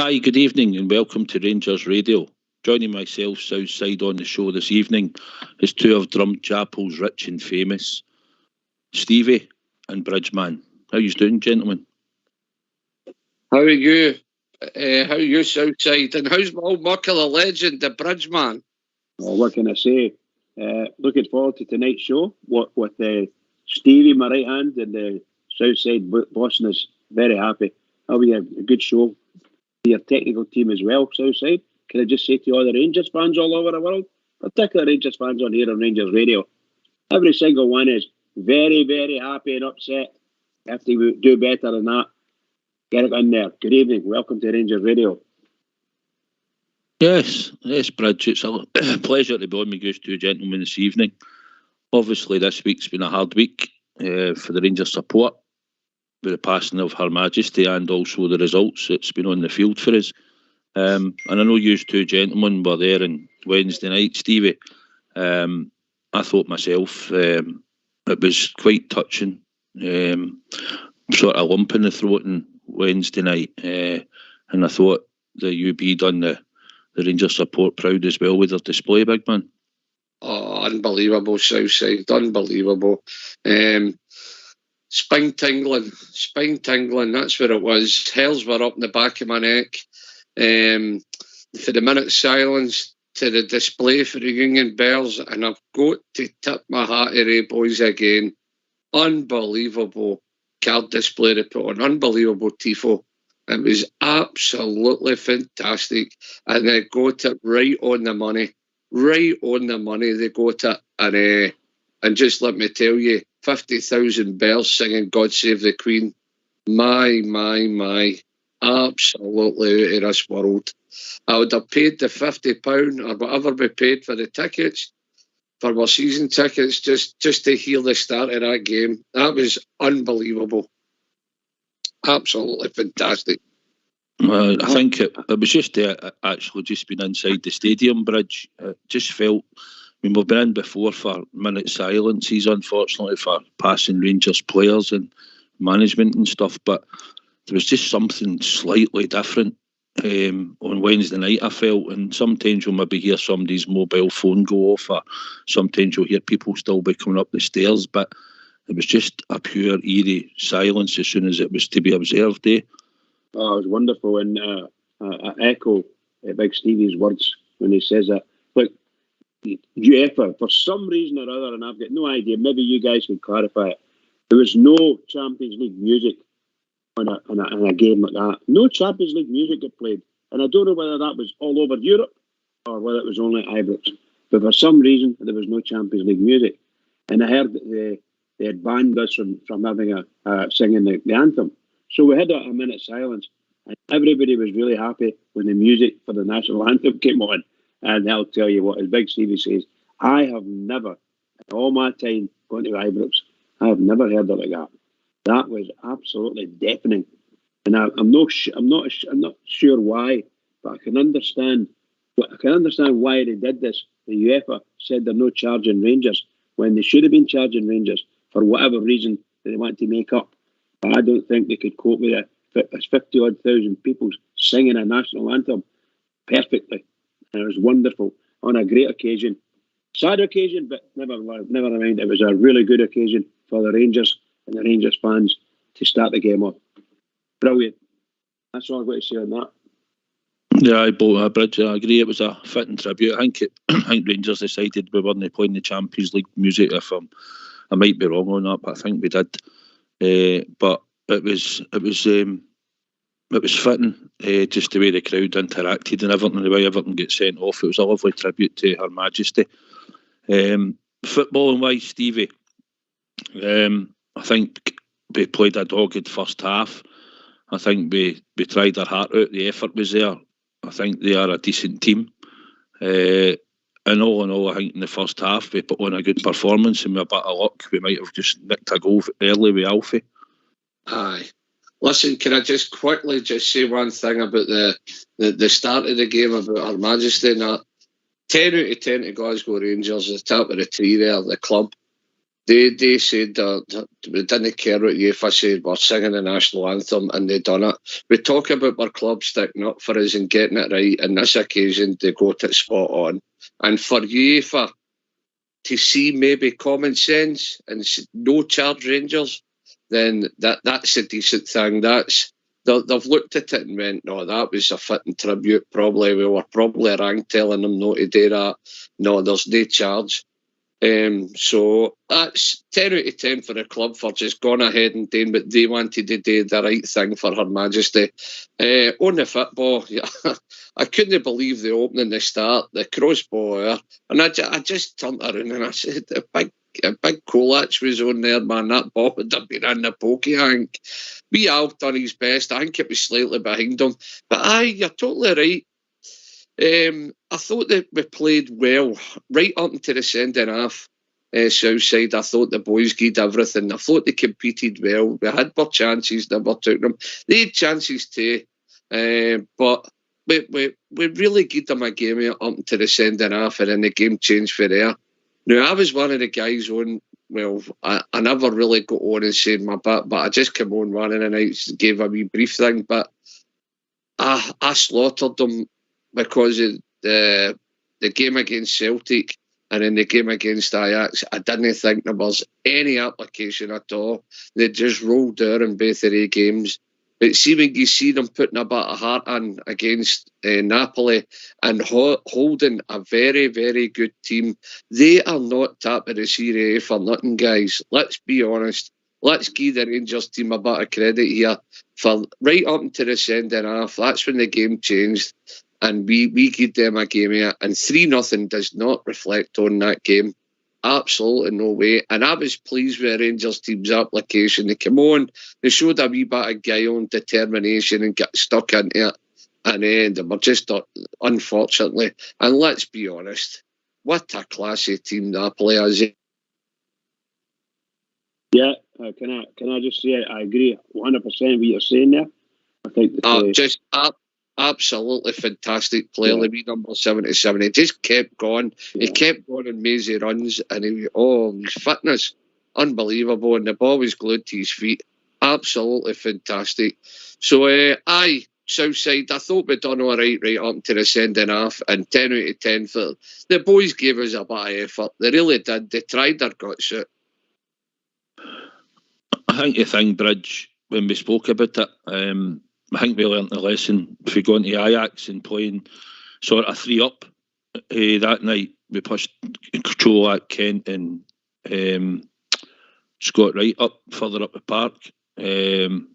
Hi, good evening and welcome to Rangers Radio. Joining myself Southside on the show this evening is two of Drum Chapel's rich and famous, Stevie and Bridgeman. How you doing, gentlemen? How are you? How are you, Southside? And how's my old mucker, the legend, the Bridgeman? Oh, what can I say? Looking forward to tonight's show. With Stevie, my right hand, and the Southside Boston is very happy. That'll be a good show. Your technical team as well, Southside. Can I just say to all the Rangers fans all over the world, particularly Rangers fans on here on Rangers Radio, every single one is very, very happy and upset. If they do better than that, get it in there. Good evening. Welcome to Rangers Radio. Yes, Bridge. It's a pleasure to be on with you two gentlemen this evening. Obviously, this week's been a hard week for the Rangers support, with the passing of Her Majesty and also the results that's been on the field for us. And I know you two gentlemen were there on Wednesday night, Stevie. I thought myself it was quite touching, sort of lump in the throat on Wednesday night. And I thought the UB done the Rangers support proud as well with their display, big man. Oh, unbelievable, Southside, unbelievable. Spine tingling, that's what it was. Hairs were up in the back of my neck. For the minute silence to the display for the Union Bears, and I've got to tip my hat to the boys again. Unbelievable card display they put on, unbelievable tifo. It was absolutely fantastic, and they got it right on the money. Right on the money, they got it, and just let me tell you, 50,000 bells singing God Save the Queen. My. Absolutely out of this world. I would have paid the £50 or whatever we paid for the tickets, for my season tickets, just to hear the start of that game. That was unbelievable. Absolutely fantastic. I think it was just actually just been inside the stadium, Bridge. It just felt, I mean, we've been in before for minute silences, unfortunately, for passing Rangers players and management and stuff, but there was just something slightly different on Wednesday night, I felt. And sometimes you'll maybe hear somebody's mobile phone go off, or sometimes you'll hear people still be coming up the stairs, but it was just a pure, eerie silence as soon as it was to be observed, eh? Oh, it was wonderful. And I echo Big Stevie's words when he says that. Look, UEFA, for some reason or other, and I've got no idea, maybe you guys can clarify it, there was no Champions League music on a game like that. No Champions League music got played. And I don't know whether that was all over Europe or whether it was only at Ibrox. But for some reason, there was no Champions League music. And I heard that they had banned us from having singing the anthem. So we had a minute silence. And everybody was really happy when the music for the national anthem came on. And I'll tell you what, as Big Stevie says, I have never, in all my time going to Ibrox, I have never heard it like that. That was absolutely deafening, and I'm not sure why, but I can understand why they did this. The UEFA said they're not charging Rangers when they should have been charging Rangers for whatever reason that they want to make up. But I don't think they could cope with it. It's 50-odd thousand people singing a national anthem perfectly, and it was wonderful on a great occasion. Sad occasion, but never mind. It was a really good occasion for the Rangers and the Rangers fans to start the game off. Brilliant. That's all I've got to say on that. Yeah, Bridge, I agree. It was a fitting tribute. I think Rangers decided we weren't playing the Champions League music. I might be wrong on that, but I think we did. But it was fitting, just the way the crowd interacted and everything, the way everything gets sent off. It was a lovely tribute to Her Majesty. Footballing wise, Stevie, I think we played a dogged first half. I think we tried our heart out. The effort was there. I think they are a decent team. And all in all, I think in the first half we put on a good performance, and with a bit of luck we might have just nicked a goal early with Alfie. Aye. Listen, can I just quickly say one thing about the start of the game, about Her Majesty and that? 10 out of 10 to Glasgow Rangers, the top of the tree there, the club. They said that we didn't care what UEFA said, we're singing the national anthem, and they done it. We talk about our club sticking up for us and getting it right. In this occasion, they got it spot on. And for UEFA to see maybe common sense and no charge Rangers, then that's a decent thing. They've looked at it and went, no, that was a fitting tribute. Probably we were probably wrong telling them not to do that. No, there's no charge. So that's 10 out of 10 for the club for just going ahead and doing what they wanted to do, the right thing for Her Majesty. On the football, yeah, I couldn't believe the opening, the start, the crossbar there. And I just turned around and I said, a big Kolach was on there, man. That ball would have been in the pokey, I think. We all done his best. I think it was slightly behind him. But aye, you're totally right. I thought that we played well right up into the sending off. Southside, I thought the boys gave everything. I thought they competed well. We had more chances, never took them. They had chances too, but we really gave them a game up into the sending off, and then the game changed for there. Now, I was one of the guys on. Well, I never really got on and said my bit, but I just came on one of the nights, gave a wee brief thing, but I slaughtered them because of the game against Celtic and in the game against Ajax. I didn't think there was any application at all. They just rolled there in both of their games. But see, when you see them putting a bit of heart in against Napoli and holding a very, very good team, they are not top of the Serie A for nothing, guys. Let's be honest. Let's give the Rangers team a bit of credit here for right up into the sending off. That's when the game changed. And we give them a game here, and 3-0 does not reflect on that game. Absolutely no way. And I was pleased with the Rangers team's application. They came on, they showed a wee bit of guile and determination and got stuck into it. And they were just, unfortunately, and let's be honest, what a classy team Napoli is. Yeah, can I just say I agree 100% with what you're saying there. I think just absolutely fantastic player, the wee number 77. He just kept going. Yeah. He kept going in mazy runs, and his fitness, unbelievable. And the ball was glued to his feet. Absolutely fantastic. So, Southside, I thought we'd done all right up to the sending off, and 10 out of 10 for the boys gave us a bit of effort. They really did. They tried their guts out. I think the thing, Bridge, when we spoke about it, I think we learnt a lesson. If we go into Ajax and playing sort of 3-up that night, we pushed Colak, Kent and Scott Wright up further up the park, and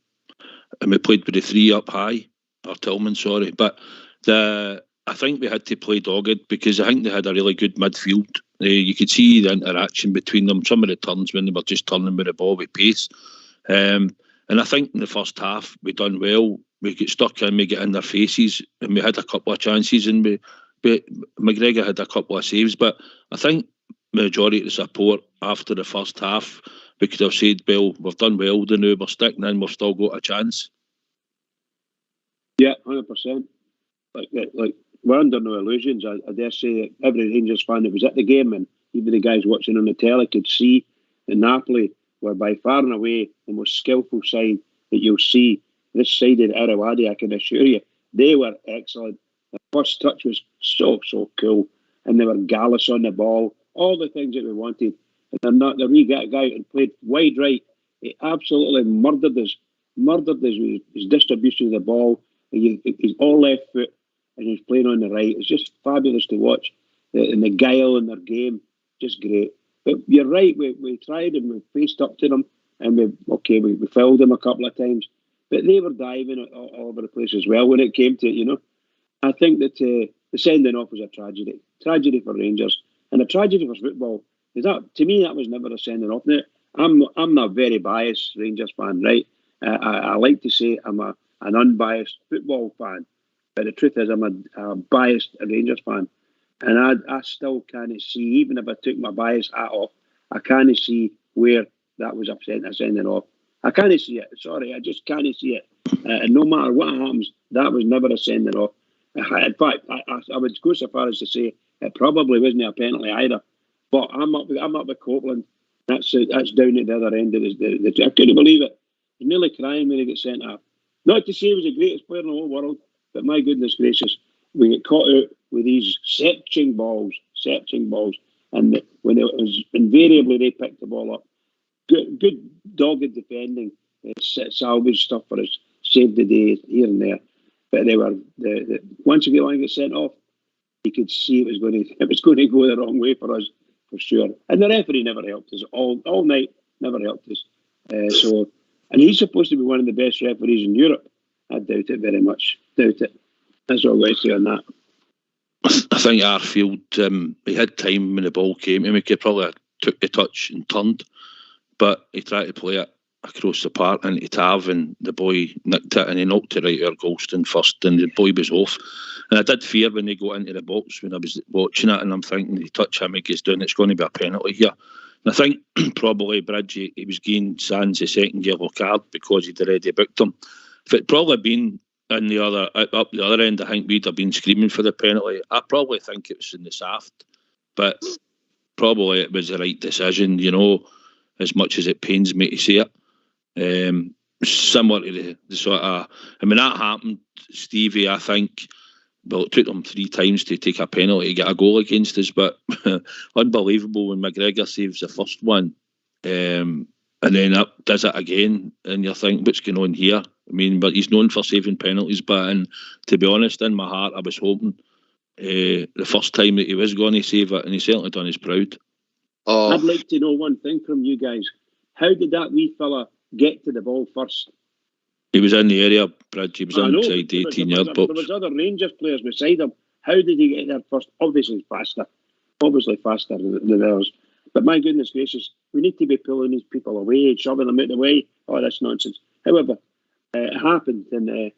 we played with the 3-up high, or Tillman, sorry. But I think we had to play dogged because I think they had a really good midfield. You could see the interaction between them, some of the turns when they were just turning with the ball with pace. And I think in the first half we done well. We get stuck in, we get in their faces, and we had a couple of chances, and McGregor had a couple of saves. But I think the majority of the support after the first half, we could have said, well, we've done well, the new we're sticking in, we've still got a chance. Yeah, 100%. Like we're under no illusions. I dare say that every Rangers fan that was at the game, and even the guys watching on the telly, could see that Napoli were by far and away the most skillful side that you'll see this side of the Irrawaddy, I can assure you. They were excellent. The first touch was so cool, and they were gallus on the ball, all the things that we wanted. And the wee guy and played wide right. He absolutely murdered us with his distribution of the ball. He's all left foot, and he's playing on the right. It's just fabulous to watch. And the guile in their game, just great. But you're right, we tried and we faced up to them, and we fouled them a couple of times. But they were diving all over the place as well when it came to it, I think that the sending off was a tragedy. Tragedy for Rangers, and a tragedy for football. To me, that was never a sending off. Now, I'm not a very biased Rangers fan, right? I like to say I'm an unbiased football fan, but the truth is I'm a biased Rangers fan. And I still can't see, even if I took my bias hat off, I can't see where that was a sending off. I can't see it. Sorry, I just can't see it. And no matter what happens, that was never a sending off. In fact, I would go so far as to say it probably wasn't a penalty either. But I'm up with Copeland. That's down at the other end of the I couldn't believe it. I was nearly crying when he got sent off. Not to say he was the greatest player in the whole world, but my goodness gracious, we get caught out with these searching balls, and when it was invariably they picked the ball up. Good dogged defending, salvage stuff for us, saved the day here and there. But they were once a line get sent off, you could see it was going to go the wrong way for us for sure. And the referee never helped us all night. Never helped us. And he's supposed to be one of the best referees in Europe. I doubt it very much. Doubt it. That's all I say on that. I think Arfield, he had time when the ball came and we could probably have took the touch and turned, but he tried to play it across the park into Tav and the boy nicked it and he knocked it right out Golston first and the boy was off. And I did fear when they got into the box when I was watching it and I'm thinking, they touch him, he gets down, it's going to be a penalty here. And I think probably Bridgie, he was giving Sands a second yellow card because he'd already booked him. If it'd probably been up the other end, I think we'd have been screaming for the penalty. I probably think it was in the shaft, but probably it was the right decision, you know, as much as it pains me to say it. Similar to the sort of, I mean, that happened, Stevie, I think, well, it took them 3 times to take a penalty to get a goal against us, but unbelievable when McGregor saves the first one. And then does it again, and you think, what's going on here? I mean, but he's known for saving penalties, and to be honest, in my heart, I was hoping the first time that he was going to save it, and he certainly done his proud. Oh. I'd like to know one thing from you guys. How did that wee fella get to the ball first? He was in the area, Bridge. He was inside the 18-yard box. There was other Rangers players beside him. How did he get there first? Obviously faster than others. But my goodness gracious, we need to be pulling these people away, shoving them out of the way. Oh, that's nonsense. However, it happened, and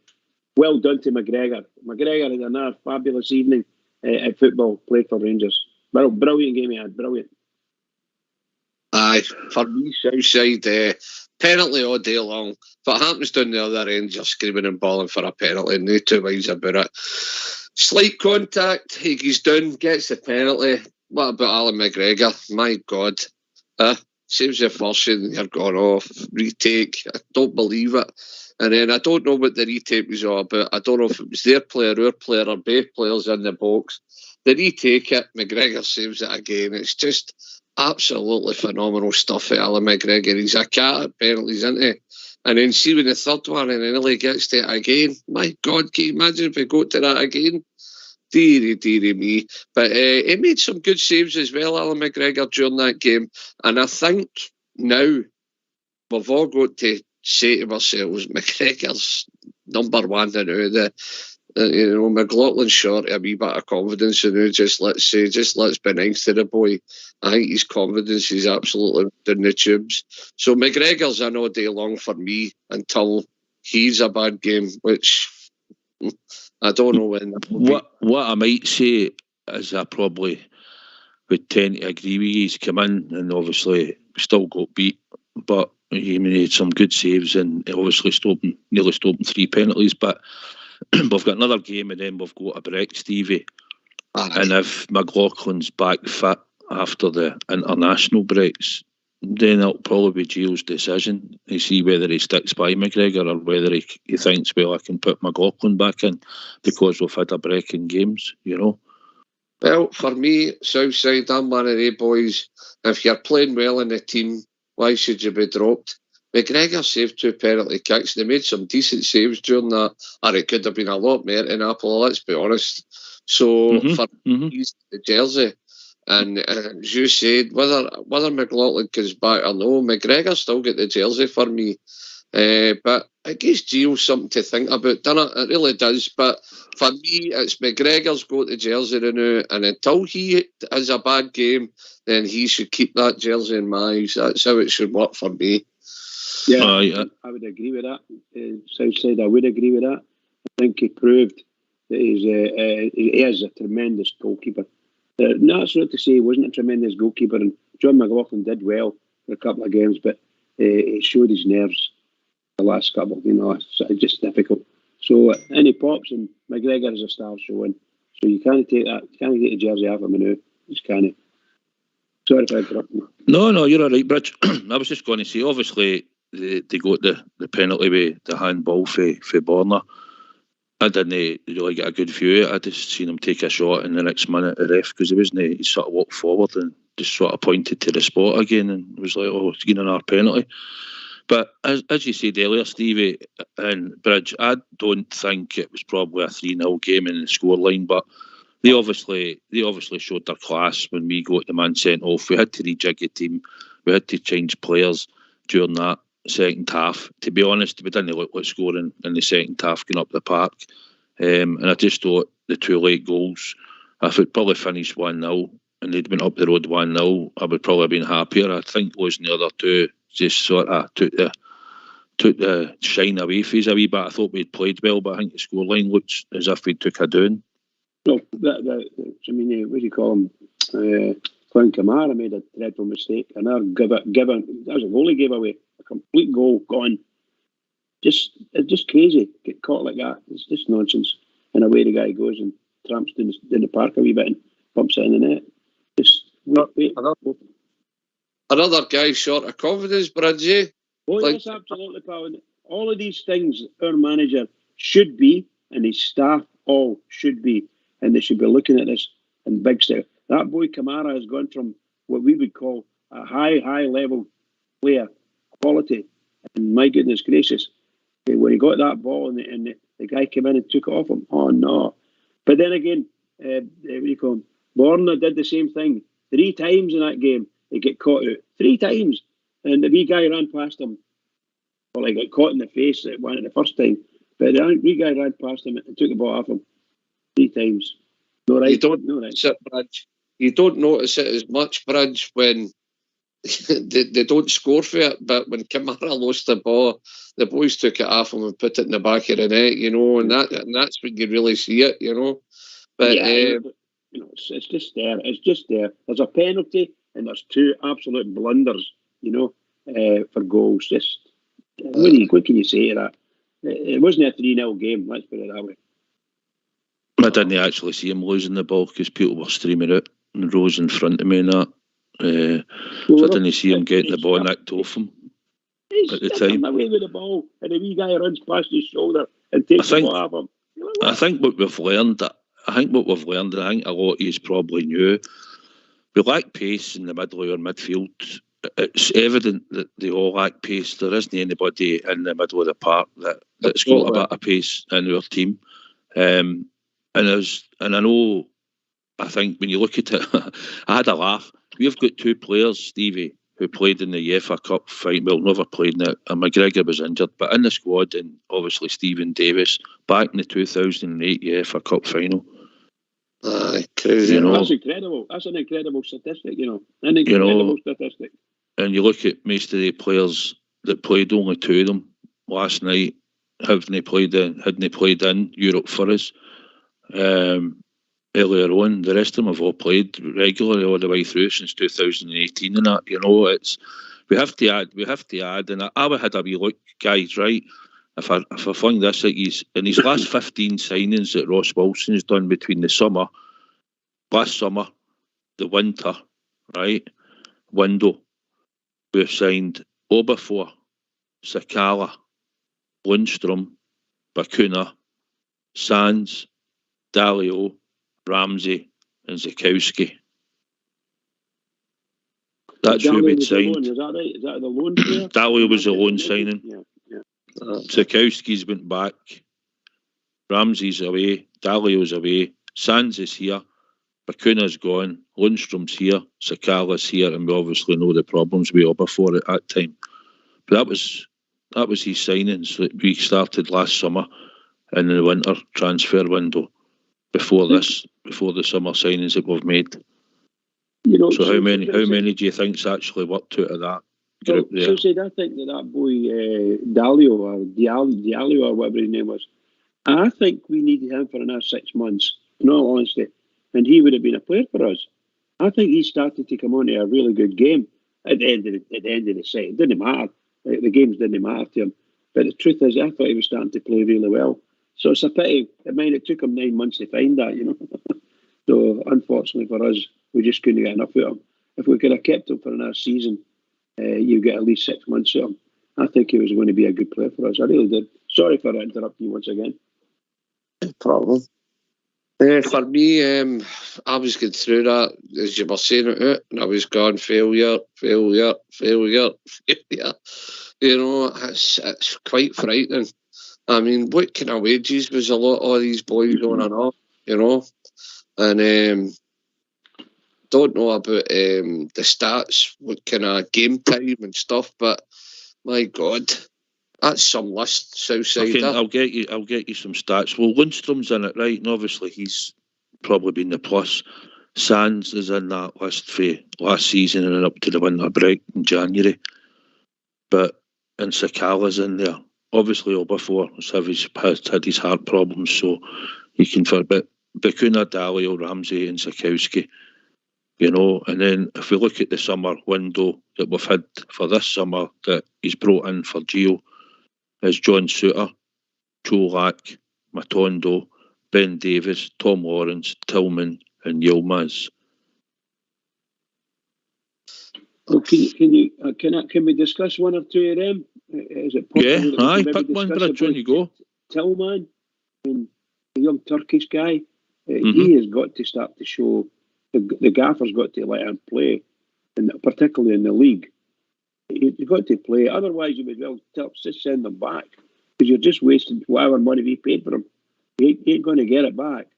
well done to McGregor. McGregor had another fabulous evening at football, played for Rangers. Well, brilliant game he had, brilliant. Aye, for me, Southside, penalty all day long. If it happens down the other end, you're screaming and bawling for a penalty, no two ways about it. Slight contact, he goes down, gets the penalty. What about Allan McGregor? My God. Saves the first and you're gone off. Retake. I don't believe it. And then I don't know what the retake was all about. I don't know if it was their player, our player, or both players in the box. They retake it. McGregor saves it again. It's just absolutely phenomenal stuff at Allan McGregor. He's a cat at penalties, isn't he? And then see when the third one and then nearly gets to it again. My God, can you imagine if we go to that again? Deary me. But he made some good saves as well, Allan McGregor, during that game. And I think now we've all got to say to ourselves, McGregor's number one now. McLaughlin's short a wee bit of confidence, and just let's be nice to the boy. I think his confidence is absolutely in the tubes. So McGregor's in all day long for me until he's a bad game, which I don't know when. What I might say is I probably would tend to agree with you. He's come in and obviously still got beat, but he made some good saves and obviously nearly stopping 3 penalties, but we've got another game and then we've got a break, Stevie. And if McLaughlin's back fit after the international breaks, then it'll probably be Gio's decision to see whether he sticks by McGregor or whether he thinks, well, I can put McLaughlin back in because we've had a break in games, you know. Well, for me, Southside, I'm one of the boys. If you're playing well in the team, why should you be dropped? McGregor saved 2 penalty kicks. They made some decent saves during that, or it could have been a lot more in Napoli, let's be honest. So for me, he's the jersey. And as you said, whether McLaughlin comes back or no, McGregor still get the jersey for me. But it gives Gio something to think about, doesn't it? It really does. But for me, it's McGregor's got the jersey now, and until he has a bad game, then he should keep that jersey in my eyes. That's how it should work for me. Yeah, I would agree with that. Southside, I would agree with that. I think he proved that he is a tremendous goalkeeper. That's not to say he wasn't a tremendous goalkeeper, and John McLaughlin did well for a couple of games, but he showed his nerves the last couple. You know, it's just difficult. So, and he pops, and McGregor is a star showing. So you can't take that. You can't get the jersey off him now. You just can't. Sorry if I interrupted you. No, you're all right, Bridge. I was just going to say, obviously, they got the penalty with the handball for Borna. I didn't really get a good view. I just seen him take a shot in the next minute, the ref, because he sort of walked forward and just sort of pointed to the spot again and was like, oh, it's getting our penalty. But as you said earlier, Stevie and Bridge, I don't think it was probably a 3-0 game in the scoreline, but they obviously showed their class when we got the man sent off. We had to rejig the team. We had to change players during that second half. To be honest, we didn't look like scoring in the second half going up the park. And I just thought the two late goals, if it probably finished 1-0 and they'd been up the road 1-0, I would probably have been happier. I think losing the other two just sort of took the shine away from us a wee bit. I thought we'd played well, but I think the scoreline looked as if we took a doing. No, what do you call him? Clown Kamara made a dreadful mistake, and that was a goal he gave away. A complete goal gone. It's just crazy. Get caught like that. It's just nonsense. And away the guy goes and tramps down the park a wee bit and bumps it in the net. Just wait. Another guy short of confidence, Bridgie. Oh, yes, absolutely, pal. All of these things our manager should be, and his staff all should be, and they should be looking at this in big style. That boy Kamara has gone from what we would call a high level player quality, and my goodness gracious, when he got that ball and the guy came in and took it off him, oh no. But then again, what do you call him? Borna did the same thing 3 times in that game. He get caught out 3 times, and the wee guy ran past him. Well, he got caught in the face at the first time, but the wee guy ran past him and took the ball off him 3 times. No right. You don't notice it, Bridge. You don't notice it as much, Bridge, when they don't score for it. But when Kamara lost the ball, the boys took it off him and put it in the back of the net, and that's when you really see it, But yeah, it's just there. It's just there. There's a penalty and there's 2 absolute blunders, for goals. Just what can you say to that? It wasn't a 3-0 game. Let's put it that way. I didn't actually see him losing the ball because people were streaming out and rows in front of me and that. So I didn't see him getting the ball nicked off him at the time. Away with the ball, and the wee guy runs past his shoulder and takes the ball off him. I think what we've learned, and I think a lot of you probably knew, we lack pace in the middle of our midfield. It's evident that they all lack pace. There isn't anybody in the middle of the park that's got a bit of pace in our team. And I know, I think when you look at it, I had a laugh. We've got 2 players, Stevie, who played in the UEFA Cup fight. Well, never played in it. And McGregor was injured, but in the squad, and obviously Stephen Davis back in the 2008 UEFA Cup final. Crazy. That's incredible. That's an incredible statistic. An incredible statistic. And you look at most of the players that played, only 2 of them last night hadn't played in Europe for us. Earlier on, the rest of them have all played regularly all the way through since 2018 and that. It's we have to add, and I had a wee look, guys, right? If I fling this at you, in his last 15 signings that Ross Wilson has done between last summer, the winter, right, window, we've signed Obafor, Sakala, Lundstrom, Bakuna, Sands, Dalio, Ramsey and Zakowski. That's who we'd signed. Is that right? Is that the loan player? Dalio was the loan signing. Yeah. Zakowski's went back. Ramsey's away. Dalio's away. Sands is here. Bakuna's gone. Lundstrom's here. Sakala's here, and we obviously know the problems we were before at that time. But that was his signings that we started last summer in the winter transfer window. Before the summer signings that we've made. So how many do you think's actually worked out of that group there? So I think that boy Dalio or Diallo or whatever his name was, I think we needed him for another 6 months, in all honesty, and he would have been a player for us. I think he started to come on to a really good game at the end of the set. It didn't matter. The games didn't matter to him. But the truth is, I thought he was starting to play really well. So it's a pity. It took him 9 months to find that, So unfortunately for us, we just couldn't get enough of him. if we could have kept him for another season, you get at least 6 months of him. I think he was going to be a good player for us. I really did. Sorry for interrupting you once again. No problem. For me, I was going through that as you were saying it out, and I was going failure. You know, it's quite frightening. I mean, what kind of wages was a lot of these boys on and off, you know? And don't know about the stats, what kind of game time and stuff, but my God, that's some list, Southside. I'll get you some stats. Well, Lundstrom's in it, right? And obviously he's probably been the plus. Sands is in that list for last season and up to the winter break in January. And Sakala's in there. Obviously, Obafor has had his heart problems, so you can forbid Bakuna, Dalio, Ramsey and Sikowski. You know, and then if we look at the summer window that we've had for this summer that he's brought in for Gio, is John Suter, Cholak, Matondo, Ben Davis, Tom Lawrence, Tillman and Yilmaz. Well, can we discuss one or two of them? Is it possible? Yeah, pick one, Bridge, when you go. Tillman, the young Turkish guy, he has got to start to show. The gaffer's got to let him play, and particularly in the league. You've got to play. Otherwise, you would well just send them back because you're just wasting whatever money we paid for him. He ain't going to get it back.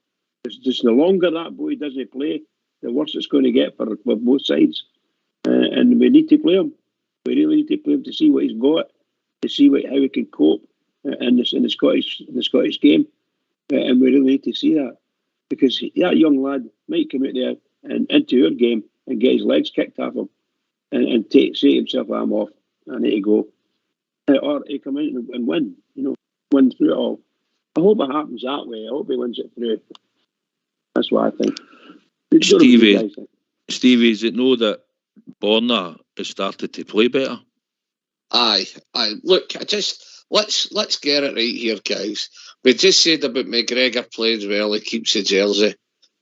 It's just the longer that boy doesn't play, the worse it's going to get for both sides. And we need to play him. We really need to play him to see what he's got, to see how he can cope in the Scottish game, and we really need to see that because that young lad might come out there and into our game and get his legs kicked off him and say to himself, "I'm off. I need to go," or he come in and win. You know, win through it all. I hope it happens that way. I hope he wins it through. That's what I think. Stevie, is it know that Borna has started to play better? Aye. Look, let's get it right here, guys. We just said about McGregor plays well, he keeps the jersey.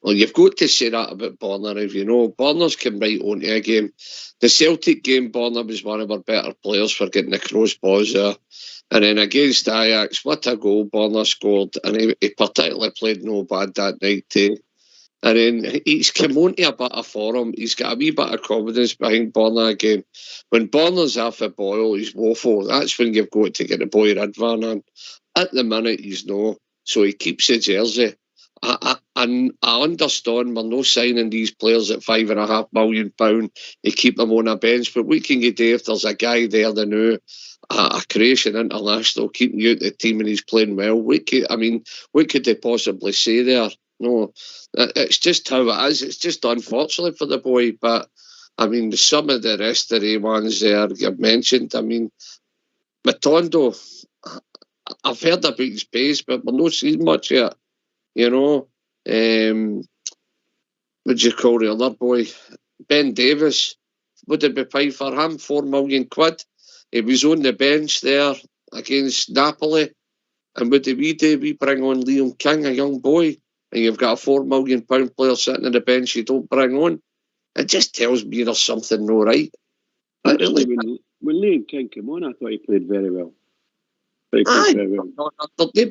Well, you've got to say that about Borna if you know. Borna's come right onto a game. The Celtic game, Borna was one of our better players for getting the crossbars there. And then against Ajax, what a goal Borna scored. And he particularly played no bad that night too. And then he's come on to a bit of form. He's got a wee bit of confidence behind Borna again. When Borna's off the boil, he's woeful. That's when you've got to get the boy Ridvan on. At the minute, he's no. So he keeps the jersey. I understand we're no signing these players at £5.5 million to keep them on a bench, but what can you do if there's a guy there that knew a Croatian international keeping you out the team and he's playing well? What could they possibly say there? No, it's just how it is. It's just unfortunate for the boy, but I mean, some of the rest of the ones there you've mentioned, I mean, Matondo, I've heard about his pace, but we're not seeing much yet. You know, what do you call the other boy? Ben Davis, would it be paid for him? £4 million. He was on the bench there against Napoli. And what do? We bring on Liam King, a young boy, and you've got a £4 million player sitting on the bench you don't bring on. It just tells me there's something no right. Actually, when Liam King came on, I thought he played very well. They're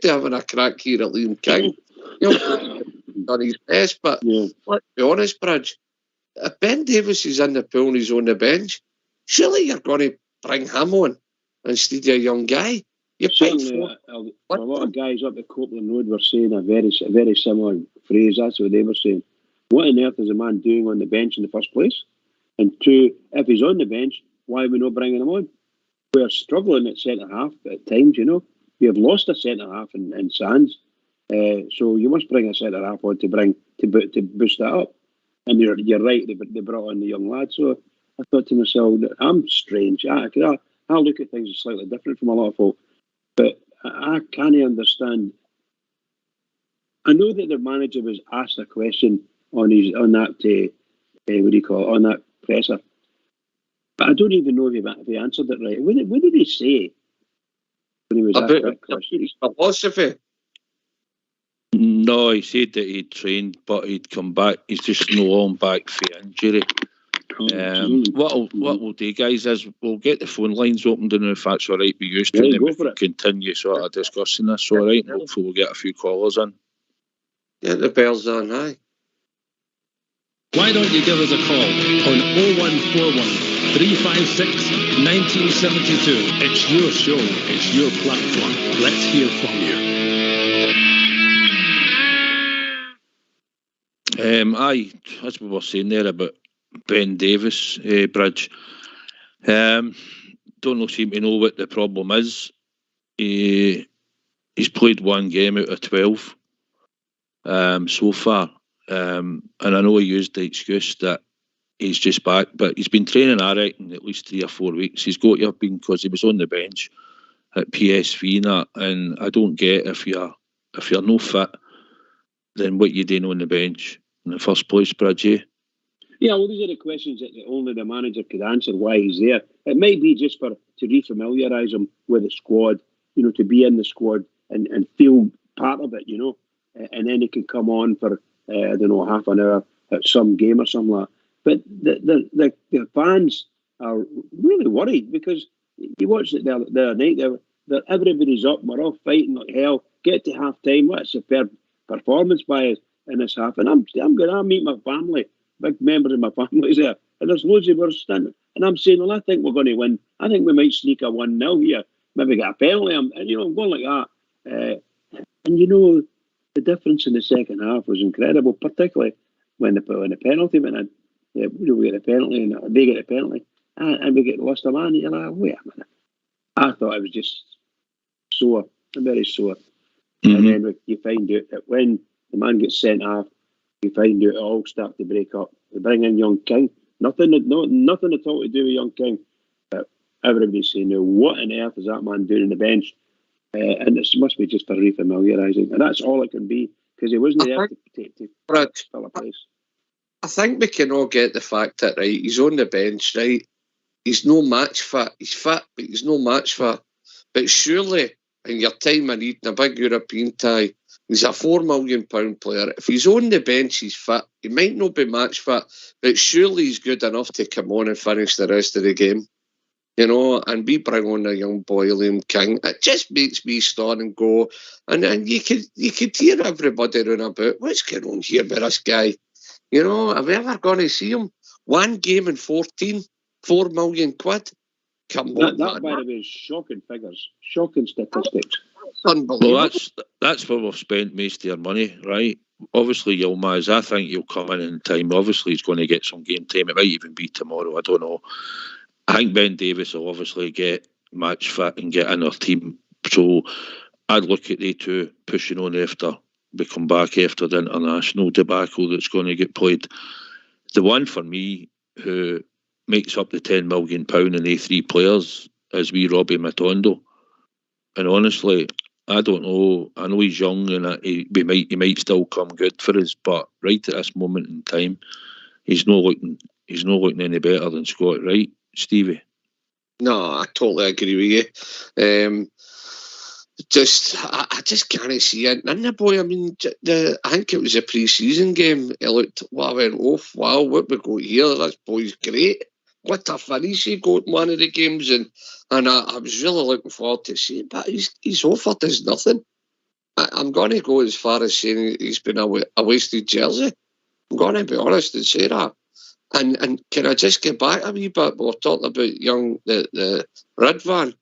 having a crack here at Liam King. You know, done his best, but let's be honest, Bridge. If Ben Davis is in the pool and he's on the bench, surely you're going to bring him on instead of a young guy. A lot of guys up at Copeland Road were saying a very similar phrase. That's what they were saying. What on earth is a man doing on the bench in the first place? And two, if he's on the bench, why are we not bringing him on? We're struggling at centre-half at times, you know. We have lost a centre-half in Sands. So you must bring a centre-half on to boost that up. And you're right, they brought on the young lad. So I thought to myself, I'm strange. I look at things slightly different from a lot of folk. But I can't understand. I know that the manager was asked a question on that presser. But I don't even know if he answered it right. What did he say when he was asked that question? His philosophy. No, he said that he'd trained, but he'd come back. He's just no on back for injury. What we'll do, guys, is we'll get the phone lines opened, and if that's all right with you, and then we can continue sort of discussing this, all right? And hopefully we'll get a few callers in. Yeah, the bells on, aye. Why don't you give us a call on 0141 356 1972? It's your show, it's your platform. Let's hear from you. Aye, as we were saying there about Ben Davies, Bridge. Don't seem to know what the problem is. He's played one game out of 12 so far. And I know he used the excuse that he's just back, but he's been training, I reckon, at least 3 or 4 weeks. He's got to have been, because he was on the bench at PSV and that, and I don't get if you're no fit, then what you doing on the bench in the first place, Bridge? Yeah, well, these are the questions that only the manager could answer, why he's there. It might be just to refamiliarise him with the squad, to be in the squad and feel part of it, and then he can come on for, I don't know, half an hour at some game or something like that. But the fans are really worried, because you watched it the other night, everybody's up, we're all fighting like hell, get to half time, what a superb performance by us in this half. And I'm going to meet my family, big members of my family there, and there's loads of us standing, and I'm saying, well, I think we're going to win. I think we might sneak a 1-0 here, maybe get a penalty, and I'm going like that. And the difference in the second half was incredible, particularly when the penalty went in. We get a penalty, and they get a penalty, and we get lost a man. You're like, wait a minute. I thought it was just sore, very sore. Mm-hmm. And then you find out that when the man gets sent off, you find out it all starts to break up. They bring in young King. Nothing at all to do with young King. But everybody's saying, now, what on earth is that man doing on the bench? And it must be just for refamiliarising. And that's all it can be, because he wasn't there to fill a place. I think we can all get the fact that, right, he's on the bench, right? He's no match fit. He's fit, but he's no match fit. But surely, in your time of need, in a big European tie, he's a £4 million player. If he's on the bench, he's fit. He might not be match fit, but surely he's good enough to come on and finish the rest of the game. And we bring on a young boy, Liam King. It just makes me start and go. And you could hear everybody around about, what's going on here with this guy? Are we ever going to see him? One game in 14, £4 million. Come on, that by the way, is shocking figures, shocking statistics. Unbelievable. Well, that's where we've spent most of our money, right? Obviously, Yilmaz, I think he'll come in time. Obviously, he's going to get some game time. It might even be tomorrow. I don't know. I think Ben Davies will obviously get match fit and get in our team. So I'd look at the two pushing on after we come back after the international debacle that's going to get played. The one for me who makes up the £10 million in the 3 players is wee Robbie Matondo. And honestly, I don't know. I know he's young and he might still come good for us, but right at this moment in time, he's not looking any better than Scott, right, Stevie? No, I totally agree with you. I just can't see it. And the boy, I mean, I think it was a pre-season game. He looked, I went, oh, wow, what we got here? This boy's great. What a finish he got in one of the games. And I was really looking forward to see it, but he's offered us nothing. I'm going to go as far as saying he's been a wasted jersey. I'm going to be honest and say that. And can I just get back a wee bit? We were talking about the Ridvan,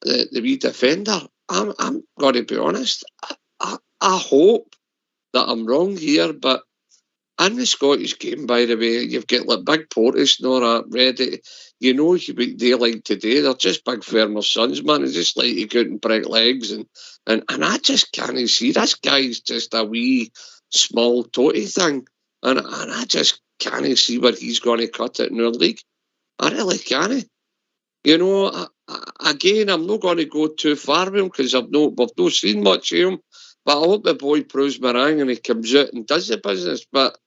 the wee defender. I'm going to be honest. I hope that I'm wrong here, but in the Scottish game, by the way, you've got like big Portis and all that ready. They like today, they're just big farmers' sons, man. It's just like you go out and break legs. And I just can't see. This guy's just a wee, small, toty thing. And I just can't see where he's going to cut it in our league. I really can't. Again, I'm not going to go too far with him because we've not seen much of him. But I hope the boy proves me wrong and he comes out and does the business. But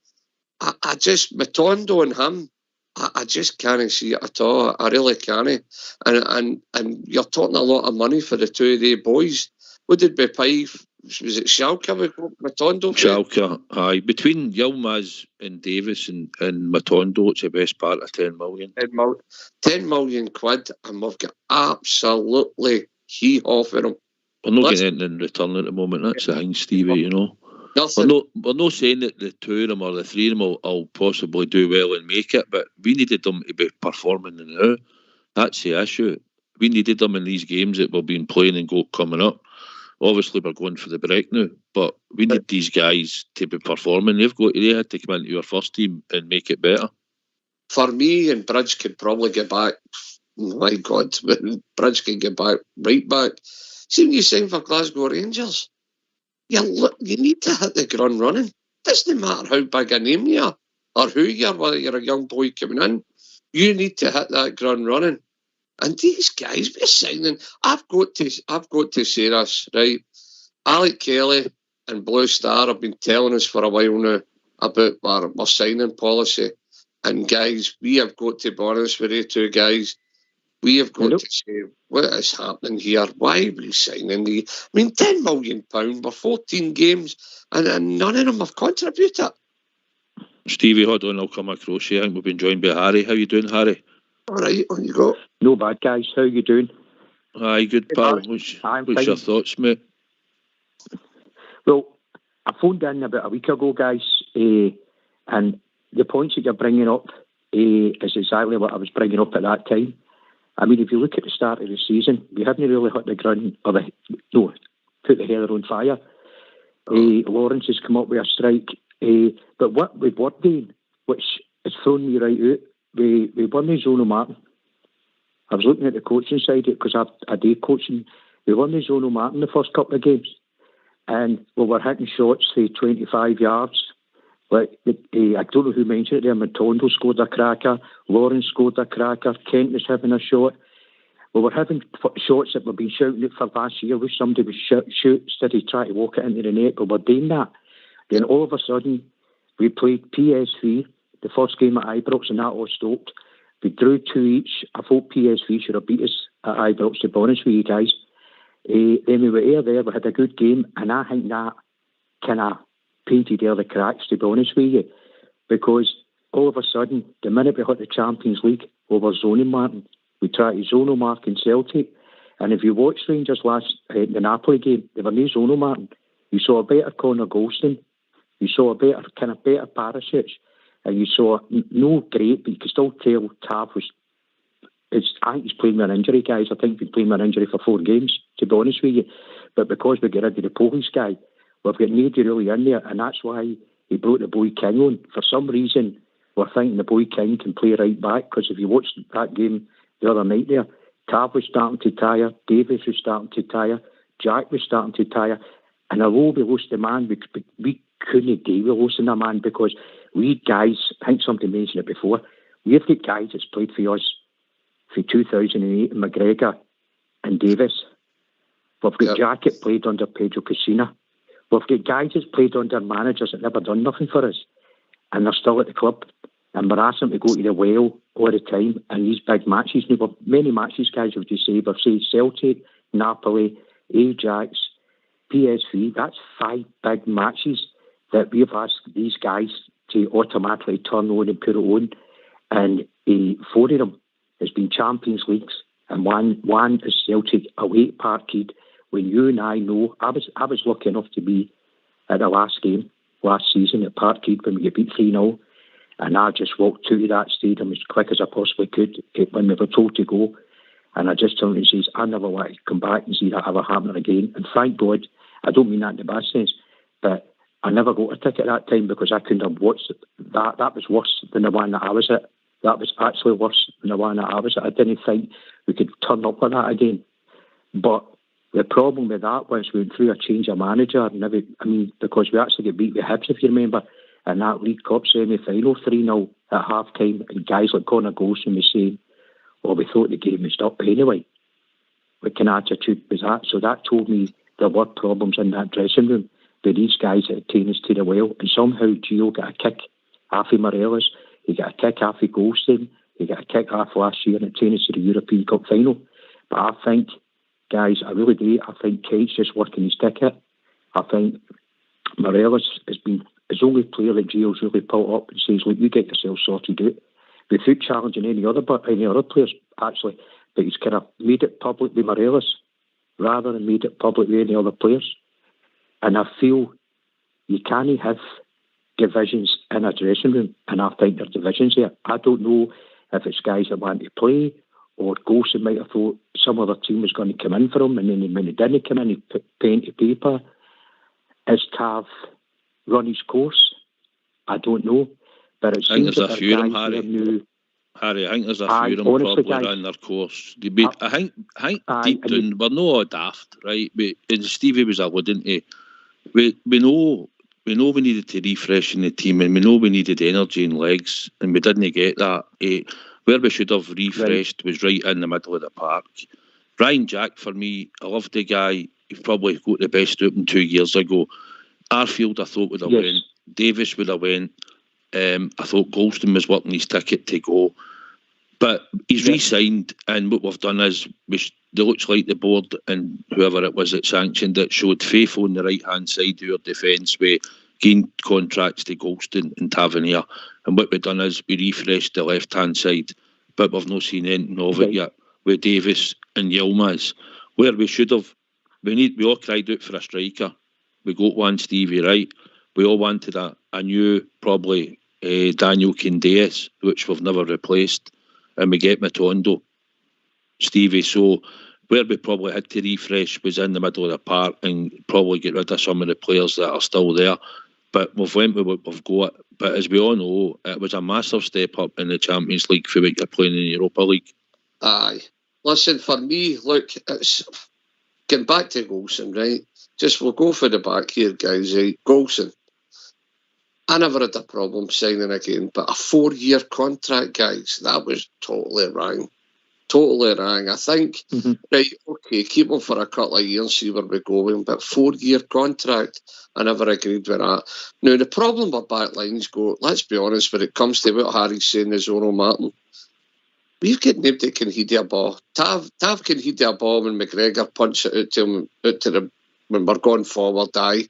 I just, Matondo and him, I just can't see it at all. I really can't. And you're talking a lot of money for the two of the boys. What did we pay? Was it Schalke we got Matondo? Schalke, aye. Between Yilmaz and Davis and Matondo, it's the best part of 10 million. 10 million quid, and we've got absolutely hee-haw for them. We're not getting anything in return at the moment. That's the thing, Stevie, you know. Nothing. We're not saying that the two of them or the three of them will possibly do well and make it, but we needed them to be performing now. That's the issue. We needed them in these games that we've been playing and coming up. Obviously, we're going for the break now, but we need these guys to be performing. They had to come into our first team and make it better. For me, and Bridge could probably get back. My God, Bridge can get back right back. See, when you sign for Glasgow Rangers, you need to hit the ground running. Doesn't matter how big a name you are or who you are, whether you're a young boy coming in. You need to hit that ground running. And these guys we're signing, I've got to say this, right? Alec Kelly and Blue Star have been telling us for a while now about our signing policy. And guys, we have got to be honest with you two guys. We have got to say, what is happening here? Why are we signing these? I mean, £10 million for 14 games and none of them have contributed. Stevie, hold on, I'll come across you. I think we've been joined by Harry. How you doing, Harry? All right, on you go. No bad, guys. How you doing? Aye, good, pal. What's your thoughts, mate? Well, I phoned in about a week ago, guys, and the points that you're bringing up is exactly what I was bringing up at that time. I mean, if you look at the start of the season, we haven't really hit the ground, put the heather on fire. Lawrence has come up with a strike. But what we were doing, which has thrown me right out, we won the Zono Martin. I was looking at the coaching side because I do coaching. We won the Zono Martin the first couple of games. And we were hitting shots for 25 yards. Like, I don't know who mentioned it there. Matondo scored a cracker. Lawrence scored a cracker. Kent was having a shot. We were having shots that we've been shouting at for last year. Where somebody would shoot instead of try to walk it into the net. But we're doing that. Then all of a sudden, we played PSV, the first game at Ibrox, and that all stopped. We drew 2 each. I thought PSV should have beat us at Ibrox, to be honest with you guys. Then we were there, we had a good game, and I think that kind of painted all the cracks, to be honest with you, because all of a sudden, the minute we hit the Champions League, we were zoning Martin. We tried to zono mark in Celtic, and if you watched Rangers the Napoli game, they were no zono Martin. You saw a better Connor Golston, you saw a better Parasic, and you saw no great, but you could still tell Tav was. I think he's playing with an injury, guys. I think he's been playing with an injury for 4 games, to be honest with you. But because we get rid of the Polish guy, we've got nobody really in there, and that's why he brought the boy King on. For some reason, we're thinking the boy King can play right back, because if you watched that game the other night there, Tav was starting to tire, Davis was starting to tire, Jack was starting to tire, and although we lost the man, we couldn't deal with losing a man, because we guys, I think somebody mentioned it before, we've got guys that's played for us for 2008, McGregor and Davis. We've got Jack that played under Pedro Cassina. We've got guys that's played under managers that never done nothing for us, and they're still at the club. And we're asking them to go to the well all the time. And these big matches, many matches, guys, would you say? We've said Celtic, Napoli, Ajax, PSV. That's 5 big matches that we've asked these guys to automatically turn on and put it on. And 4 of them has been Champions Leagues, and one is Celtic away at Parkhead. When you and I know, I was lucky enough to be at the last game last season at Parkhead when we get beat 3-0, and I just walked out of that stadium as quick as I possibly could when we were told to go, and I just told him, he says, I never want to come back and see that ever happening again. And thank God, I don't mean that in the bad sense, but I never got a ticket that time because I couldn't have watched it. That was worse than the one that I was at. That was actually worse than the one that I was at. I didn't think we could turn up on that again. But the problem with that was we went through a change of manager. Because we actually got beat with Hibs, if you remember, in that League Cup semi-final, 3-0 at half-time. And guys like Connor Golston was saying, well, we thought the game was up anyway. What kind of attitude was that? So that told me there were problems in that dressing room. But these guys had taken us to the well. And somehow Gio got a kick off of Morelos. He got a kick off of Golston. He got a kick off last year and it taken us to the European Cup final. But I think guys, I really do. I think Kate's just working his ticket. I think Morelos is only player that Gio's really pulled up and says, look, you get yourself sorted out, without challenging any other players, actually. But he's kind of made it public with Morelos rather than made it public with any other players. And I feel you can't have divisions in a dressing room, and I think there are divisions here. I don't know if it's guys that want to play, or Golson might have thought some other team was going to come in for him, and then when he didn't come in, he put pen to paper. Is Tav run his course? I don't know. But it seems there's a few of them, Harry. I think there's a few of them probably run their course. I think deep down, we're not all daft, right? And Stevie was alluding to, we know we needed to refresh in the team, and we know we needed energy and legs, and we didn't get that. Where we should have refreshed was right in the middle of the park. Ryan Jack, for me, I love the guy. He probably got the best out him 2 years ago. Arfield, I thought, would have went. Davis would have went. I thought Golston was working his ticket to go. But he's re-signed, and what we've done is, it looks like the board and whoever it was that sanctioned it showed faith on the right-hand side of our defence. We gained contracts to Golston and Tavernier. And what we've done is we refreshed the left-hand side, but we've not seen anything of it yet with Davis and Yilmaz. Where we should have, we all cried out for a striker. We got one, Stevie, right? We all wanted a new, probably Daniel Candeias, which we've never replaced. And we get Matondo, Stevie. So where we probably had to refresh was in the middle of the park and probably get rid of some of the players that are still there. But we've went with what we've got. But as we all know, it was a massive step up in the Champions League for what you're playing in the Europa League. Aye. Listen, for me, look, it's getting back to Golson, right? We'll go for the back here, guys, right? Golson. I never had a problem signing again, but a 4-year contract, guys, that was totally wrong. Totally wrong. I think, right, okay, keep him for a couple of years, see where we're going, but 4-year contract, I never agreed with that. Now, the problem with back lines go, let's be honest, when it comes to what Harry's saying is Zoro Martin, we've got nobody that can head a ball. Tav can head a ball when McGregor punch it out to them when we're going forward, aye.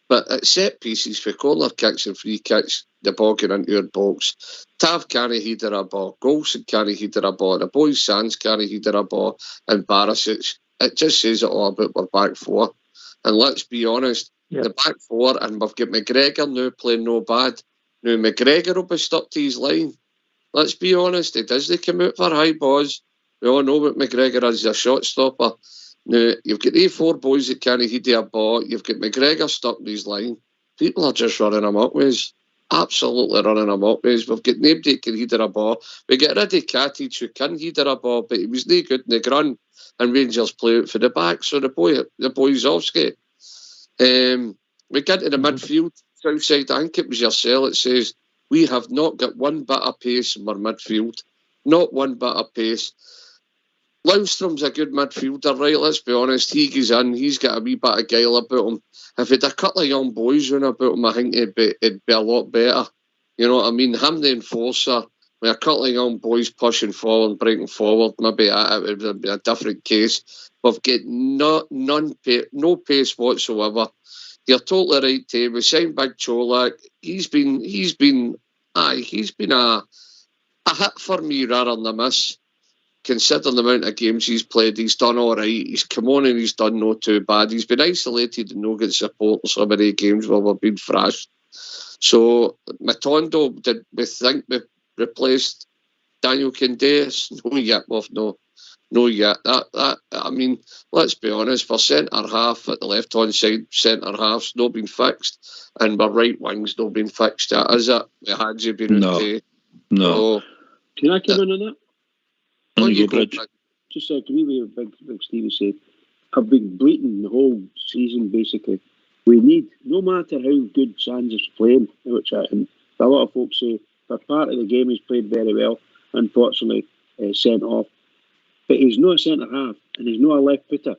But at set pieces, for corner kicks and free kicks, the ball get into your box. Tav can't header a ball. Golson can't header a ball. The boys Sands can't header a ball. And Barisic. It just says it all about our back four. And let's be honest, the back four, and we've got McGregor now playing no bad. Now, McGregor will be stuck to his line. Let's be honest, he doesn't come out for high balls. We all know what McGregor is, a shot stopper. Now, you've got A4 boys that can't hit a ball. You've got McGregor stuck in his line. People are just running amok ways. Absolutely running amok ways. We've got nobody that can hit a ball. We get rid of Katic who can hit a ball, but he was no good in the run. And Rangers play out for the back. So the boy's off skate. We get to the midfield, south side. I think it was yourself. It says, we have not got one bit of pace in our midfield. Not one bit of pace. Lundstrom's a good midfielder, right? Let's be honest. He goes in. He's got a wee bit of guile about him. If he had a couple of young boys running about him, I think it'd be a lot better. You know what I mean? Him the enforcer, with a couple of young boys pushing forward, breaking forward, maybe it would be a different case. We've got no pace whatsoever. You're totally right, Tay. We signed Big Cholak. He's been a hit for me rather than a miss. Considering the amount of games he's played, he's done all right. He's come on and he's done no too bad. He's been isolated and no good support in so many games where we've been thrashed. So, Matondo, did we think we replaced Daniel Candeias? No yet, no yet. That I mean, let's be honest, for centre half at the left hand side, centre half's not been fixed, and our right wing's not been fixed yet, is it? It had you been no. So, can I come in on that? You go, just agree with what Big Stevie said. I've been bleating the whole season, basically. We need, no matter how good Sands is playing, which a lot of folks say, for part of the game he's played very well, unfortunately sent off. But he's not a centre-half, and he's not a left-footer.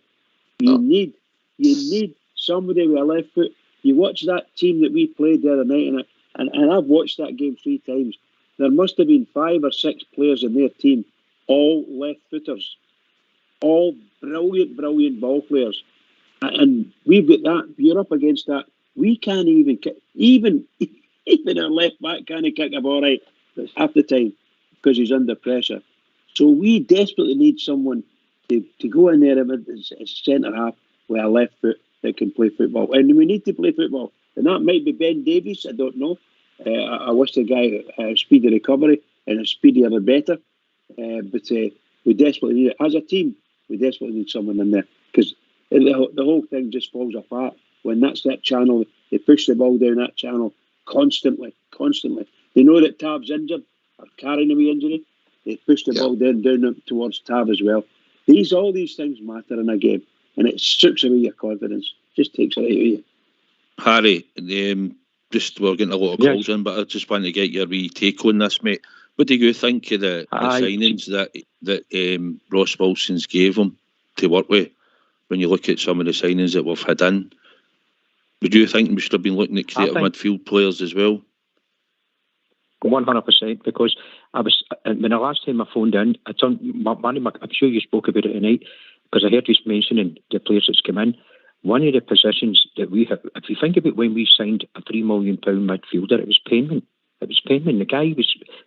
You need somebody with a left foot. You watch that team that we played the other night, and I've watched that game 3 times. There must have been 5 or 6 players in their team, all left-footers. all brilliant ball players. And we've got that. You're up against that. We can't even kick. Even our left back can't kick a ball right half the time because he's under pressure. So we desperately need someone to go in there as centre half with a left foot that can play football. And we need to play football. And that might be Ben Davies. I don't know. I wish the guy had a speedy recovery and a speedier the better. But we desperately need it. As a team, we desperately need someone in there because the whole thing just falls apart when that's that channel. They push the ball down that channel constantly. They know that Tav's injured or carrying a wee injury. They push the ball down towards Tav as well. All these things matter in a game, and it strips away your confidence. Just takes it out of you. Harry, just we're getting a lot of calls in, but I just want to get your wee take on this, mate. What do you think of the signings that Ross Wilson's gave him to work with? When you look at some of the signings that we've had in, would you think we should have been looking at creative midfield players as well? 100%, because when the last time I phoned in, I'm sure you spoke about it tonight, because I heard you mentioning the players that's come in. One of the positions that we have, if you think about when we signed a £3 million midfielder, it was Penman. The guy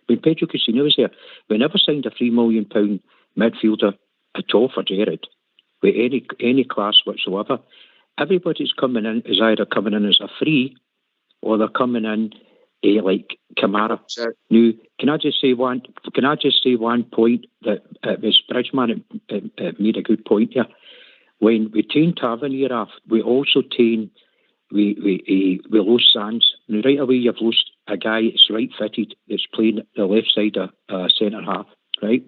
when Pedro Casino was there, we never signed a £3 million midfielder at all for Gerrard, with any class whatsoever. Everybody's coming in is either coming in as a free or they're coming in like Kamara. Sure. Now, can I just say one point that Miss Bridgman made a good point here. When we turn Tavernier off, we also turn we lost Sands. Now, right away, you've lost a guy that's right fitted that's playing the left side of centre half, right?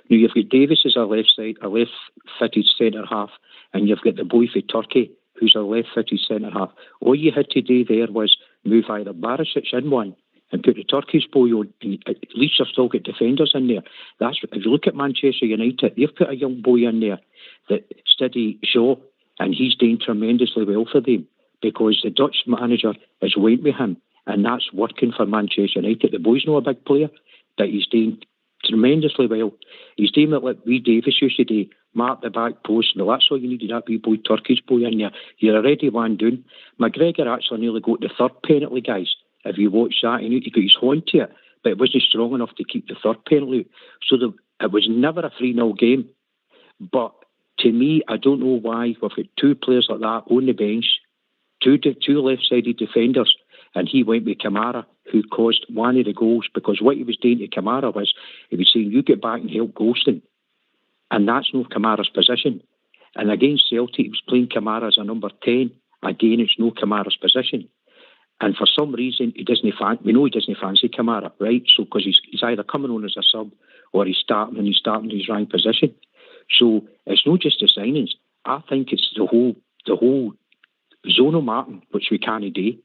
Now, you've got Davis as a left fitted centre half, and you've got the boy for Turkey who's a left fitted centre half. All you had to do there was move either Barisic in one and put the Turkey's boy on, and at least you've still got defenders in there. If you look at Manchester United, they've put a young boy in there that Steady Shaw, and he's doing tremendously well for them because the Dutch manager has went with him, and that's working for Manchester United. The boy's not a big player, but he's doing tremendously well. He's doing it like wee Davis used to do, mark the back post. Well, that's all you needed, that wee boy, Turkey's boy in there. You're already one down. McGregor actually nearly got the third penalty, guys. If you watch that, he got his horn to it, but it wasn't strong enough to keep the third penalty. So it was never a 3-0 game. But to me, I don't know why we've got two players like that on the bench, two left-sided defenders, and he went with Kamara, who caused one of the goals, because what he was doing to Kamara was, he was saying, you get back and help Golston. And that's not Kamara's position. And against Celtic, he was playing Kamara as a number 10. Again, it's no Kamara's position. And for some reason, we know he doesn't fancy Kamara, right? So, because he's either coming on as a sub or he's starting his wrong position. So, it's not just the signings. I think it's the whole Zono Martin, which we can't do.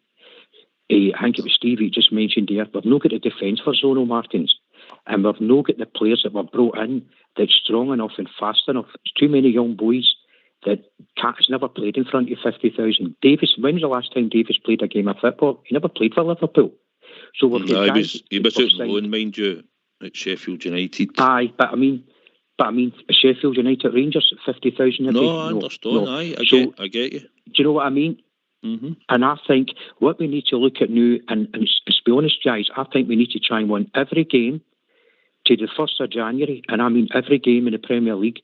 I think it was Stevie just mentioned there. We've not got a defence for Zono Martins. And we've not got the players that were brought in that's strong enough and fast enough. There's too many young boys that has never played in front of 50,000. Davis, when was the last time Davis played a game of football? He never played for Liverpool. So we've got he was out on loan, mind you, at Sheffield United. Aye, but I mean, Sheffield United Rangers at 50,000. No, I understand. No. Aye, I get you. Do you know what I mean? Mm-hmm. And I think what we need to look at now, and to be honest, guys, I think we need to try and win every game to the 1st of January, and I mean every game in the Premier League,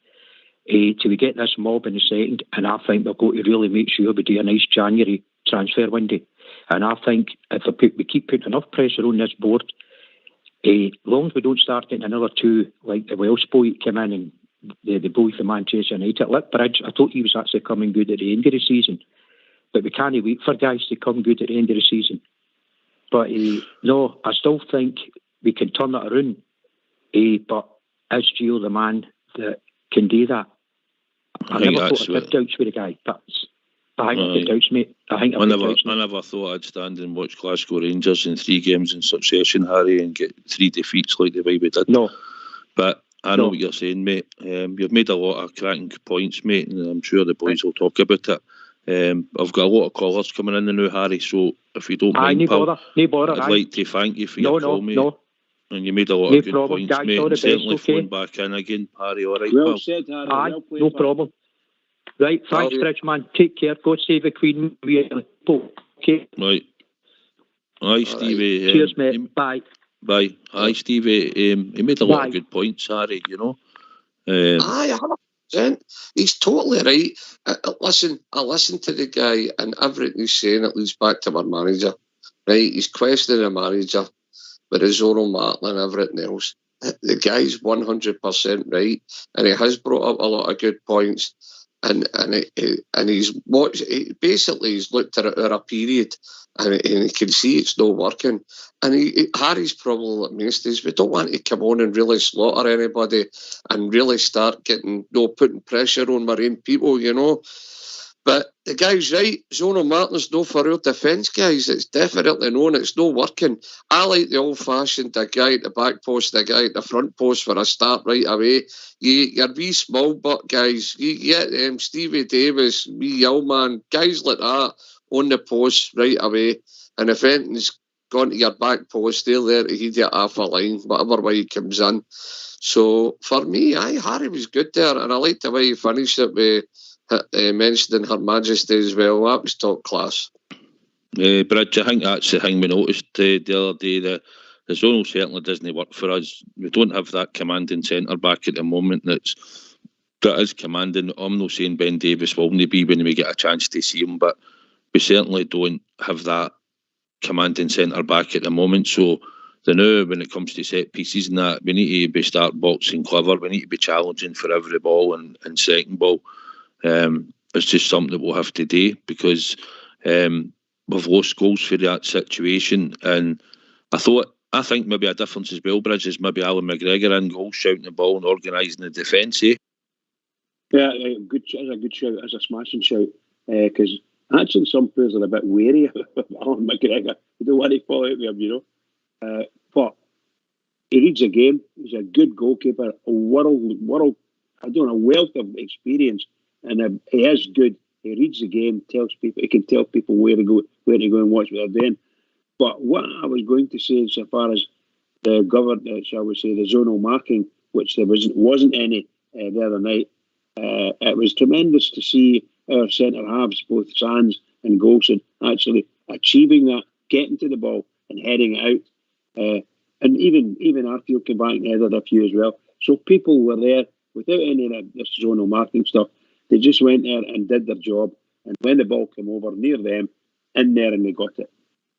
till we get this mob in the second, and I think we're going to really make sure we do a nice January transfer window. And I think if we keep putting enough pressure on this board, long as we don't start getting another two, like the Welsh boy came in and the boy from Manchester United, Bridge, I thought he was actually coming good at the end of the season. But we can't wait for guys to come good at the end of the season. But no, I still think we can turn it around. But is Gio the man that can do that? I never thought I'd have doubts with the guy, but I think I've got doubts, mate. I never thought I'd stand and watch Glasgow Rangers in 3 games in succession, Harry, and get 3 defeats like the way we did. No. But I know what you're saying, mate. You've made a lot of cracking points, mate, and I'm sure the boys will talk about it. I've got a lot of callers coming in now, Harry, so if you don't mind, pal, no bother, I'd like to thank you for your call, mate. And you made a lot of good points, guys, mate. all the And certainly best, okay? phone back in again, Parry. All right, Well pal. said, Harry. Aye, Well played, no pal. problem. Right, thanks, Rich, man. Take care. God save the Queen. Okay. Right. Aye, Stevie. Cheers, mate. Bye. Bye. Aye, Stevie. He made a lot of good points, Harry, you know. Aye, 100%. He's totally right. I listened to the guy, and everything he's saying, it leads back to our manager. Right? He's questioning the manager with his oral Martin and everything else. The guy's 100% right, and he has brought up a lot of good points. And he's watched. Basically, he's looked at it over a period, and he can see it's not working. And Harry's problem like most is we don't want to come on and really slaughter anybody and really start getting putting pressure on our own people, you know. But the guy's right. Zono Martin's no for real defence, guys. It's definitely known. It's not working. I like the old-fashioned, the guy at the back post, the guy at the front post for a start right away. You're wee small butt guys. You get Stevie Davis, wee Yellman, guys like that on the post right away. And if anything's gone to your back post, they're there to heed you half a line, whatever way he comes in. So for me, Harry was good there. And I like the way he finished it with mentioning Her Majesty as well. That was top class. Bridge, I think that's the thing we noticed the other day. The zonal certainly doesn't work for us. We don't have that commanding centre back at the moment that is commanding. I'm not saying Ben Davis will only be when we get a chance to see him, but we certainly don't have that commanding centre back at the moment. So the now, when it comes to set pieces and that, we need to be start boxing clever. We need to be challenging for every ball and second ball. It's just something that we'll have to do because we've lost goals for that situation. And I think maybe a difference as well, Bridge, is maybe Allan McGregor in goal, shouting the ball and organising the defence. Yeah, good. That's a good shout. That's a smashing shout. Because actually, some players are a bit wary of Allan McGregor. They don't want to fall out with him, you know. But he reads a game. He's a good goalkeeper. A world. I don't know, wealth of experience. And he is good. He reads the game, tells people. He can tell people where to go and watch what they're doing. But what I was going to say, so far as the shall we say, the zonal marking, which there wasn't any the other night, it was tremendous to see our centre halves, both Sands and Golson, actually achieving that, getting to the ball and heading it out. And even Arfield came back and headed a few as well. So people were there without any of this zonal marking stuff. They just went there and did their job. And when the ball came over near them, in there and they got it.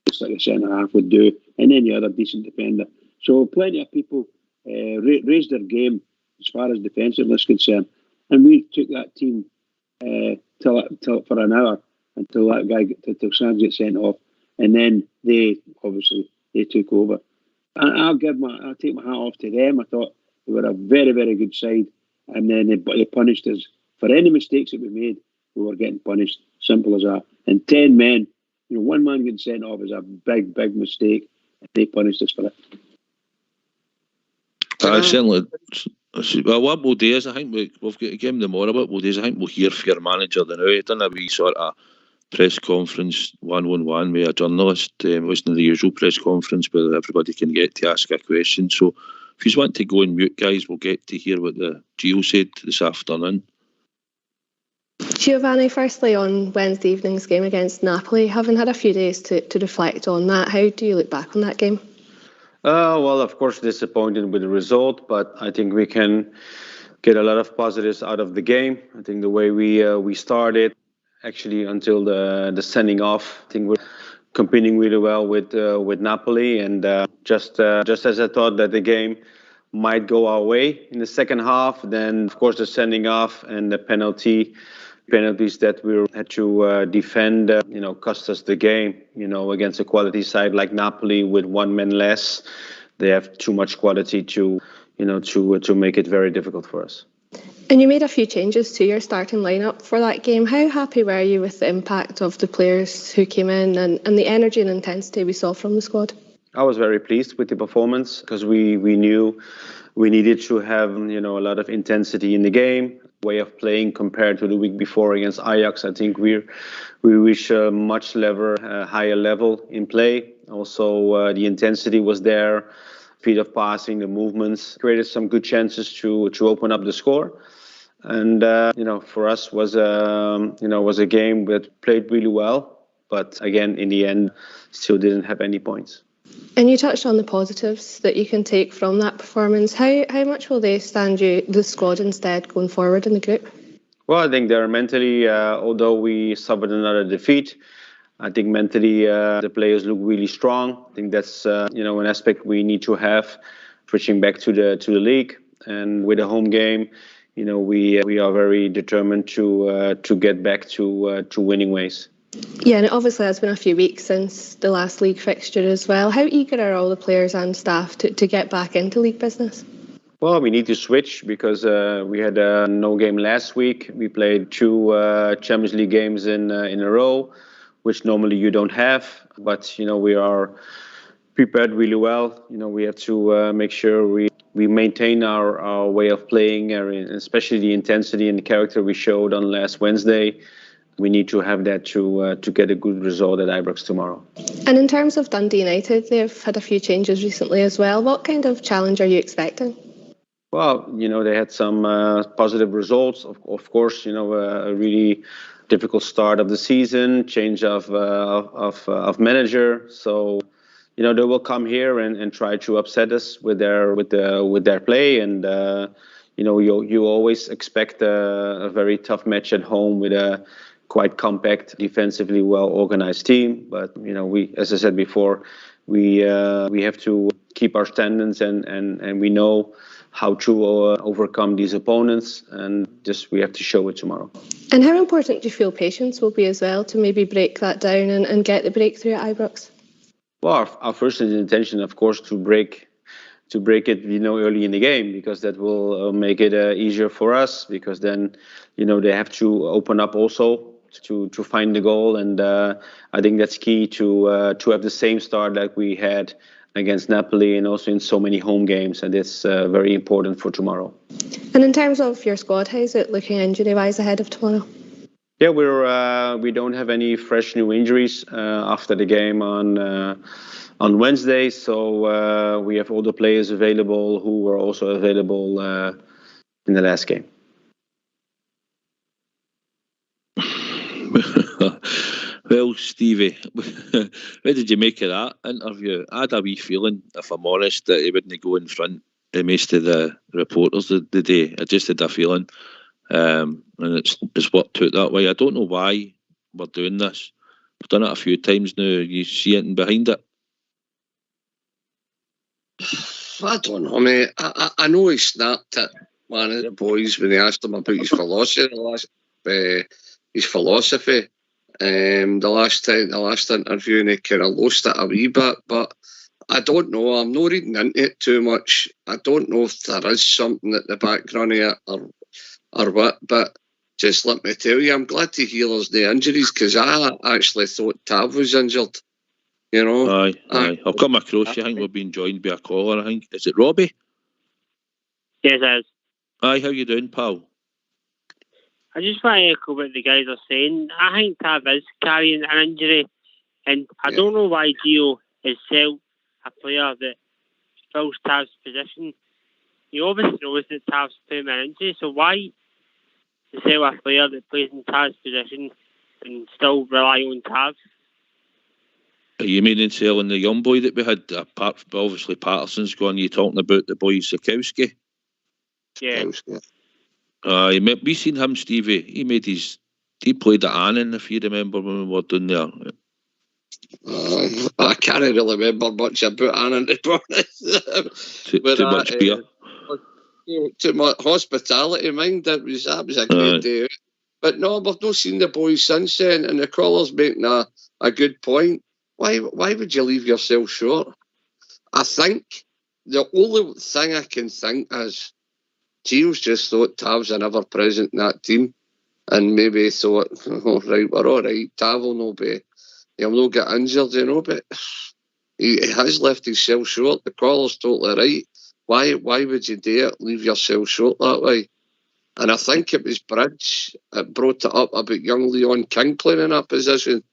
Just like a centre-half would do, and any other decent defender. So plenty of people raised their game as far as defensiveness is concerned. And we took that team till for an hour until that guy, till Sands gets sent off. And then they took over. And I'll take my hat off to them. I thought they were a very, very good side. And then they punished us. For any mistakes that we made, we were getting punished. Simple as that. And 10 men, one man getting sent off is a big, big mistake. And they punished us for it. Certainly. Well, what we'll do is, I think we've got to give him the more about. We'll do is, I think we'll hear from your manager now. He done a wee sort of press conference one-on-one with a journalist. It wasn't the usual press conference where everybody can get to ask a question. So if you want to go and mute, guys, we'll get to hear what the Gio said this afternoon. Giovanni, firstly on Wednesday evening's game against Napoli, having had a few days to reflect on that, how do you look back on that game? Well, of course, disappointed with the result, but I think we can get a lot of positives out of the game. I think the way we started, actually until the sending off, I think we're competing really well with Napoli, and just as I thought that the game might go our way in the second half, then of course the sending off and the penalties that we had to defend, cost us the game. Against a quality side like Napoli with one man less, they have too much quality to make it very difficult for us. And you made a few changes to your starting lineup for that game. How happy were you with the impact of the players who came in and the energy and intensity we saw from the squad? I was very pleased with the performance because we knew we needed to have a lot of intensity in the game. Way of playing compared to the week before against Ajax, I think we reached a much higher level in play. Also, the intensity was there. speed of passing, the movements, created some good chances to open up the score. And for us was a game that played really well, but again in the end still didn't have any points. And you touched on the positives that you can take from that performance. How much will they stand you, the squad, instead going forward in the group? Well, I think they're mentally, although we suffered another defeat, I think mentally the players look really strong. I think that's an aspect we need to have, switching back to the league. And with a home game, we are very determined to get back to winning ways. Yeah, and it obviously has been a few weeks since the last league fixture as well. How eager are all the players and staff to get back into league business? Well, we need to switch because we had no game last week. We played 2 Champions League games in a row, which normally you don't have. But, we are prepared really well. We have to make sure we maintain our way of playing, especially the intensity and the character we showed on last Wednesday. We need to have that to get a good result at Ibrox tomorrow. And in terms of Dundee United, they've had a few changes recently as well. What kind of challenge are you expecting? Well, they had some positive results. Of course, a really difficult start of the season, change of manager. So, they will come here and try to upset us with their play. And you always expect a very tough match at home with a quite compact, defensively well-organized team. But, we, as I said before, we have to keep our standards and we know how to overcome these opponents, and just we have to show it tomorrow. And how important do you feel patience will be as well to maybe break that down and get the breakthrough at Ibrox? Well, our first intention, of course, to break it, early in the game, because that will make it easier for us. Because then, they have to open up also to find the goal, and I think that's key to have the same start that we had against Napoli and also in so many home games, and it's very important for tomorrow. And in terms of your squad, how's it looking injury-wise ahead of tomorrow? Yeah, we don't have any fresh new injuries after the game on Wednesday, so we have all the players available who were also available in the last game. Well, Stevie, what did you make of that interview? I had a wee feeling, if I'm honest, that he wouldn't go in front of most of the reporters the day. I just had a feeling, and it's worked out that way. I don't know why we're doing this. We've done it a few times now. You see anything behind it? I don't know, mate. I know he snapped at one of the boys when they asked him about his philosophy. The last interview, and he kind of lost it a wee bit, but I don't know. I'm not reading into it too much. I don't know if there is something at the background of it or what, but just let me tell you, I'm glad to hear there's no injuries, because I actually thought Tav was injured. Aye. I'll come across you. I think we're being joined by a caller. I think, is it Robbie? Yes, it is. Aye, how you doing, pal? I just want to echo what the guys are saying. I think Tav is carrying an injury, and I don't know why Gio has sold a player that fills Tav's position. He obviously knows that Tav's playing an injury, so why sell a player that plays in Tav's position and still rely on Tav? Are you meaning selling the young boy that we had? Apart from obviously Patterson's gone. You talking about the boy Sikowski? Yeah. We seen him, Stevie. He played at Annan, if you remember, when we were down there. I can't really remember much about Annan, to be honest. Too much beer. Too much hospitality, mind. That was a great day. But no, we've not seen the boys since then, and the caller's making a good point. Why would you leave yourself short? I think the only thing I can think is Gio's just thought Tav's an ever-present in that team, and maybe thought, right, we're all right, Tav will not get injured, but he has left himself short. The caller's totally right. Why would you do it, leave yourself short that way? And I think it was Bridge that brought it up about young Leon King playing in that position.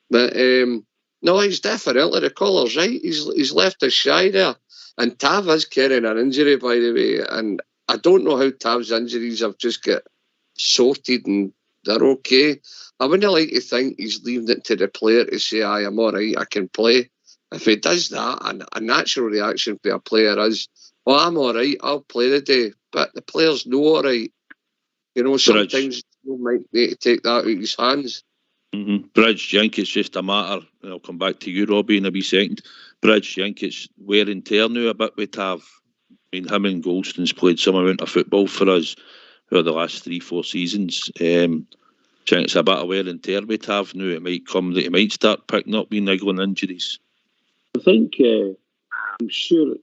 But no, he's definitely, the caller's right. He's left us shy there. And Tav is carrying an injury, by the way, and I don't know how Tav's injuries have just got sorted and they're okay. I wouldn't like to think he's leaving it to the player to say, I'm all right, I can play. If he does that, a natural reaction for a player is, well, I'm all right, I'll play today. But the player's no all right. You know, sometimes you might need to take that out of his hands. Bridge, do you think it's just a matter, and I'll come back to you, Robbie, in a wee second. Bridge, do you think it's wear and tear now a bit with Tav? I mean, him and Golston's played some amount of football for us for the last 3-4 seasons. Do you think it's a bit of wear and tear with Tav now? It might come that he might start picking up wee niggling injuries. I think I'm sure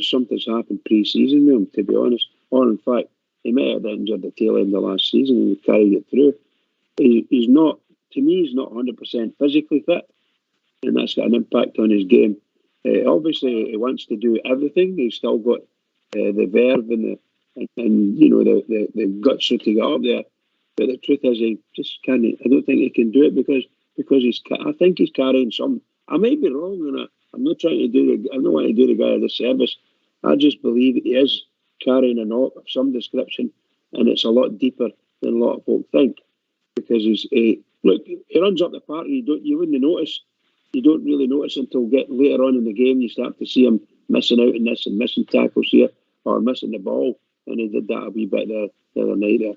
something's happened pre-season with him, to be honest. Or in fact, he might have injured the tail end of last season and he carried it through. He's not, to me, he's not 100% physically fit, and that's got an impact on his game. Obviously, he wants to do everything. He's still got the verve and you know the guts to get up there. But the truth is, he just can't. I don't think he can do it because I think he's carrying some. I might be wrong, and I'm not trying to do. I'm not wanting to do the guy a disservice. I just believe he is carrying a knock of some description, and it's a lot deeper than a lot of folk think. Because he runs up the park. You wouldn't notice. You don't really notice until later on in the game. You start to see him missing out in this and missing tackles here or missing the ball, and he did that a wee bit the other night there.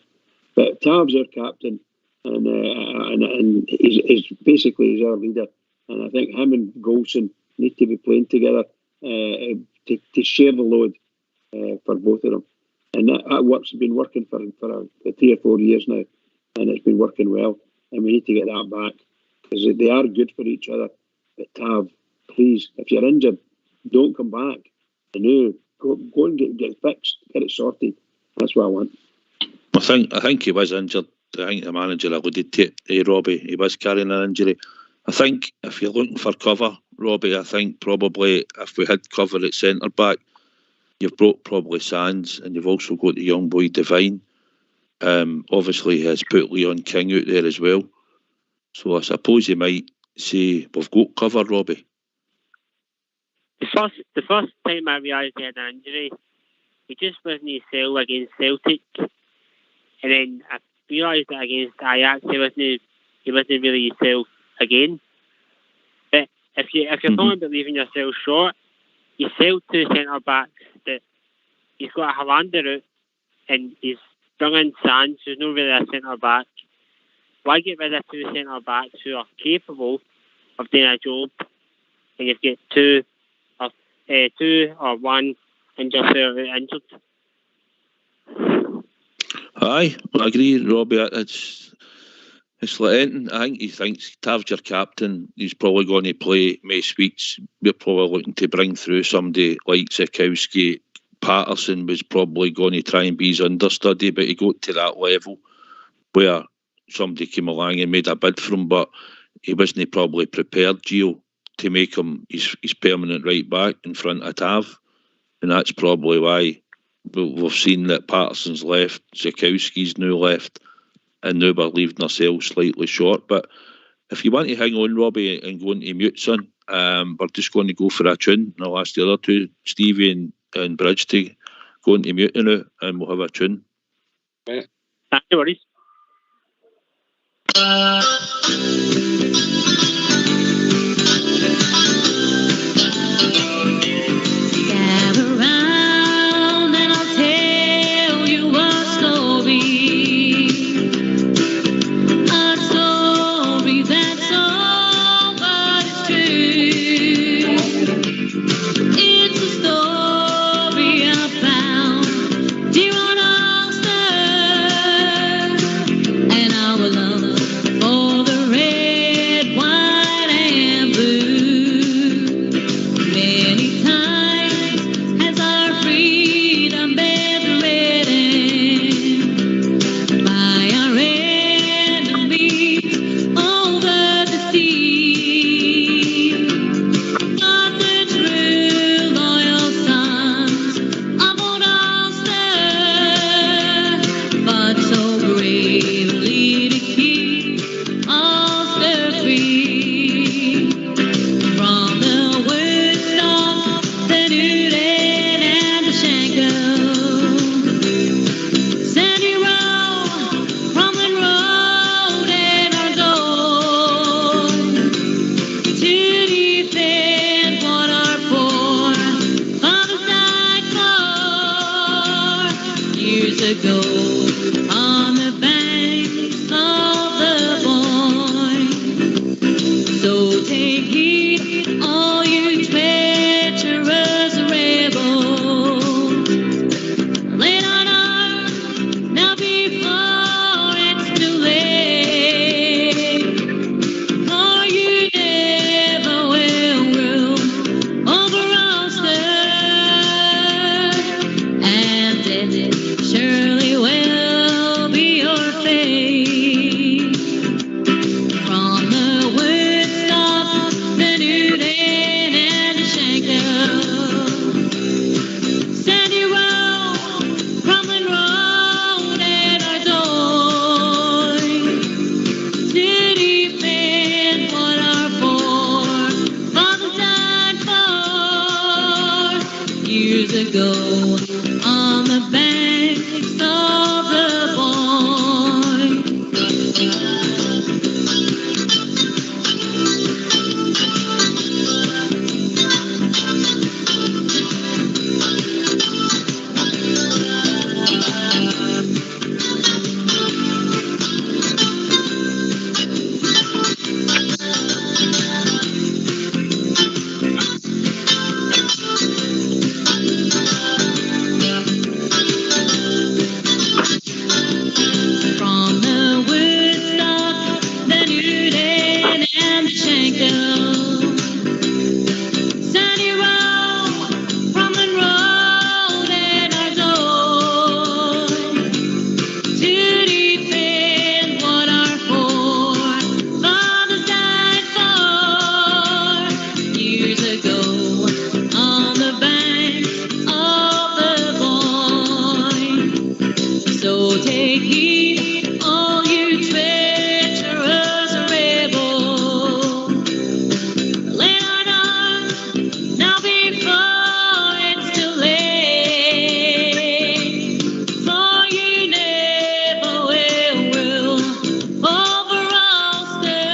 But Tav's our captain, and he's basically our leader. And I think him and Golson need to be playing together to share the load for both of them. And that work's been working for 3 or 4 years now. And it's been working well, and we need to get that back because they are good for each other. But Tav, please, if you're injured, don't come back. Go and get fixed, get it sorted. That's what I want. I think he was injured. I think the manager alluded to it, Robbie. He was carrying an injury. I think if you're looking for cover, Robbie, I think probably if we had cover at centre back, you've brought probably Sands, and you've also got the young boy Devine. Obviously, he has put Leon King out there as well. So I suppose you might say we've got cover, Robbie. The first time I realised he had an injury, he just wasn't himself against Celtic. And then I realised that against Ajax, he wasn't really himself again. But if you're talking about leaving yourself short, you sell 2 centre-backs that he's got a Hollander out and he's bring in Sands, who's not really a centre-back. Why get rid of 2 centre-backs who are capable of doing a job, and you've got 2 or 1 injured? Aye, I agree, Robbie. It's like anything. I think he thinks Tav's your captain. He's probably going to play most weeks. We're probably looking to bring through somebody like Sikowski. Patterson was probably going to try and be his understudy, but he got to that level where somebody came along and made a bid for him, but he wasn't probably prepared, Gio, to make him his permanent right back in front of Tav. And that's probably why we've seen that Patterson's left, Sikowski's now left, and now we're leaving ourselves slightly short. But if you want to hang on, Robbie, and go into mute, son, we're just going to go for a tune. And I'll ask the other two, Stevie and Bridge, to go into mute now, and we'll have a tune. Yeah. No worries. Gather round and I'll tell you a story that's all but it's true. It's a story about dear old Ulster and our love for the red. ago on the banks of the Boyne. From the Woodstock, the Newton and the Shankill, Sunny Row, from Monroe and our door, to defend what our forefathers died for years ago on the banks of the Boyne. So take heed, all you treacherous rebels. Lay on arms now before it's too late. For you never will rule over Ulster,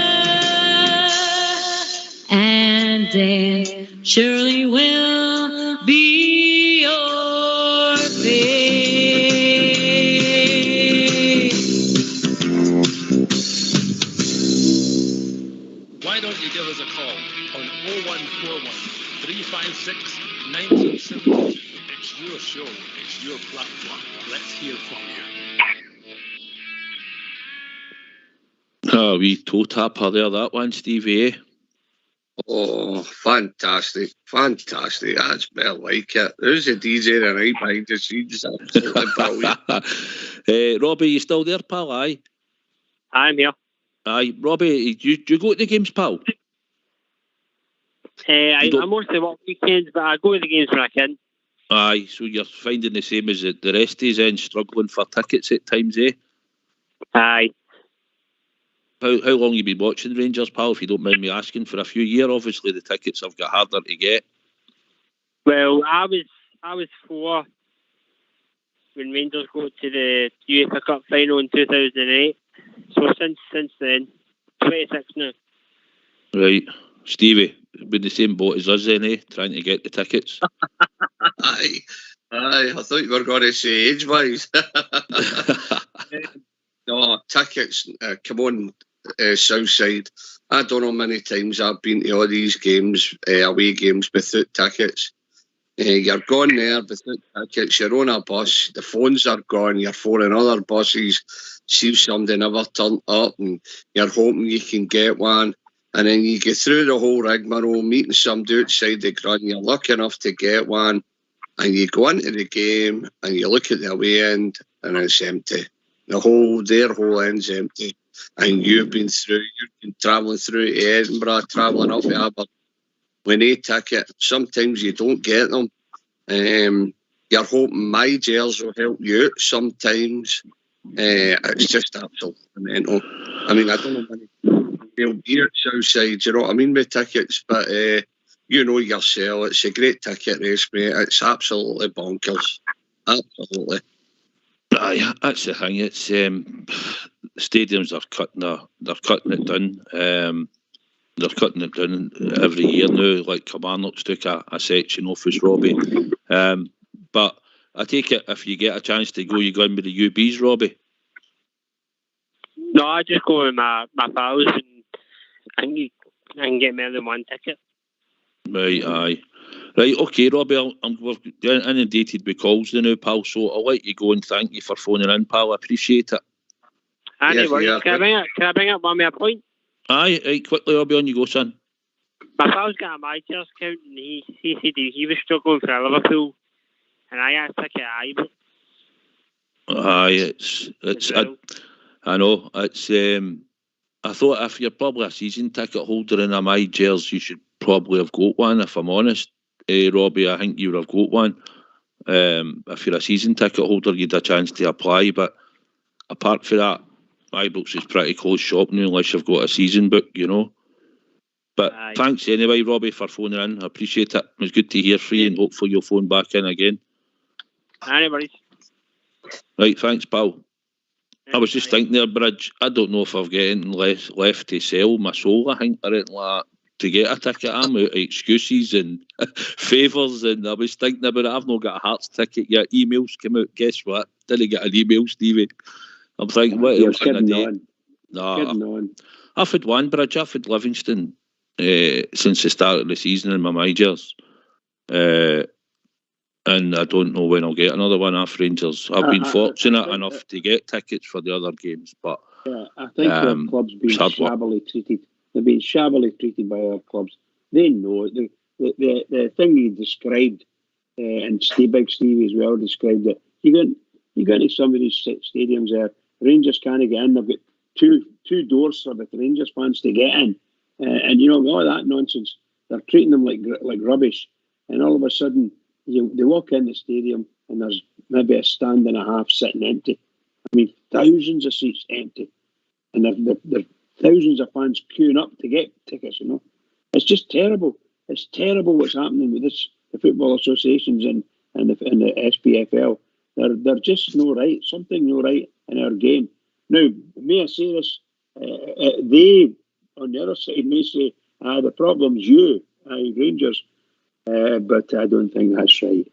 and death surely will be your fate. Why don't you give us a call on 0141 356 1972? It's your show, it's your platform. Let's hear from you. Oh, wee toe tapper there, that one, Stevie, eh? Oh, fantastic. Fantastic. That's better like it. There's a DJ tonight behind the scenes. Absolutely brilliant. Robbie, you still there, pal? Aye. I'm here. Aye. Robbie, do you go to the games, pal? I don't- mostly work weekends, but I go to the games when I can. Aye, so you're finding the same as the rest of us then, struggling for tickets at times, eh? Aye. How long you been watching Rangers, pal, if you don't mind me asking? For a few years, obviously, the tickets have got harder to get. Well, I was 4 when Rangers got to the UEFA Cup final in 2008. So since then, 26 now. Right. Stevie, been the same boat as us then, eh? Trying to get the tickets. Aye. I thought you were going to say age-wise. No, tickets, come on, Southside. I don't know how many times I've been to all these games, away games, without tickets. You're gone there without tickets, you're on a bus, the phones are gone, you're phoning other buses, see if somebody never turned up, and you're hoping you can get one. And then you get through the whole rigmarole, meeting somebody outside the ground, you're lucky enough to get one, and you go into the game, and you look at the away end, and it's empty. Their whole end's empty. And you've been travelling through to Edinburgh, travelling up to Aberdeen with no ticket. Sometimes you don't get them. You're hoping my jails will help you out sometimes. It's just absolutely mental. I mean, I don't know many people be at Southside, you know what I mean, with tickets, but you know yourself, it's a great ticket race, mate. It's absolutely bonkers. Absolutely. Aye, that's the thing. It's stadiums are cutting it down. They're cutting it down every year now. Like Kilmarnock's took a section off us, Robbie. But I take it if you get a chance to go, you go in with the UBs, Robbie. No, I just go with my pals and I can get more than one ticket. Right, aye. Right, okay, Robbie, we're inundated with calls now, pal, so I'll let you go and thank you for phoning in, pal. I appreciate it. Yes, Can I bring up one more point? Aye, right, quickly, Robbie, on you go, son. My pal's got a MyChairs account and he said he was struggling for a Liverpool and I got a ticket at Ibrox. Aye, I know, it's I thought if you're probably a season ticket holder in a MyChairs, you should probably have got one, if I'm honest. Robbie, I think you would have got one. If you're a season ticket holder, you'd have a chance to apply, but apart from that, Ibrox is pretty close shop now unless you've got a season book, you know. But thanks anyway, Robbie, for phoning in. I appreciate it. It was good to hear from you, and hopefully you'll phone back in again. Anyways. Right, thanks, pal. I was just thinking there, Bridge, I don't know if I've got anything left to sell my soul, I think, or anything like that, to get a ticket. I'm out of excuses and favours, and I was thinking about it. I've not got a Hearts ticket yet. Emails come out. Guess what? Didn't get an email, Stevie. I'm thinking, what else can I do? Nah, I've had one, Bridge. I've had Livingston since the start of the season in my majors. And I don't know when I'll get another one off Rangers. I've been fortunate enough to get tickets for the other games, but I think our club's been shabbily treated. They've been shabbily treated by our clubs. They know it. The thing you described, and Big Stevie as well described it. You go into some of these stadiums there. Rangers can't get in. They've got two doors for the Rangers fans to get in, and you know all that nonsense. They're treating them like rubbish, and all of a sudden. They walk in the stadium and there's maybe a stand and a half sitting empty. I mean, thousands of seats empty. And there are thousands of fans queuing up to get tickets, you know. It's just terrible. It's terrible what's happening with the football associations and the SPFL. They're just no right. Something no right in our game. Now, may I say this? They, on the other side, may say, the problem's you, Rangers. But I don't think that's right.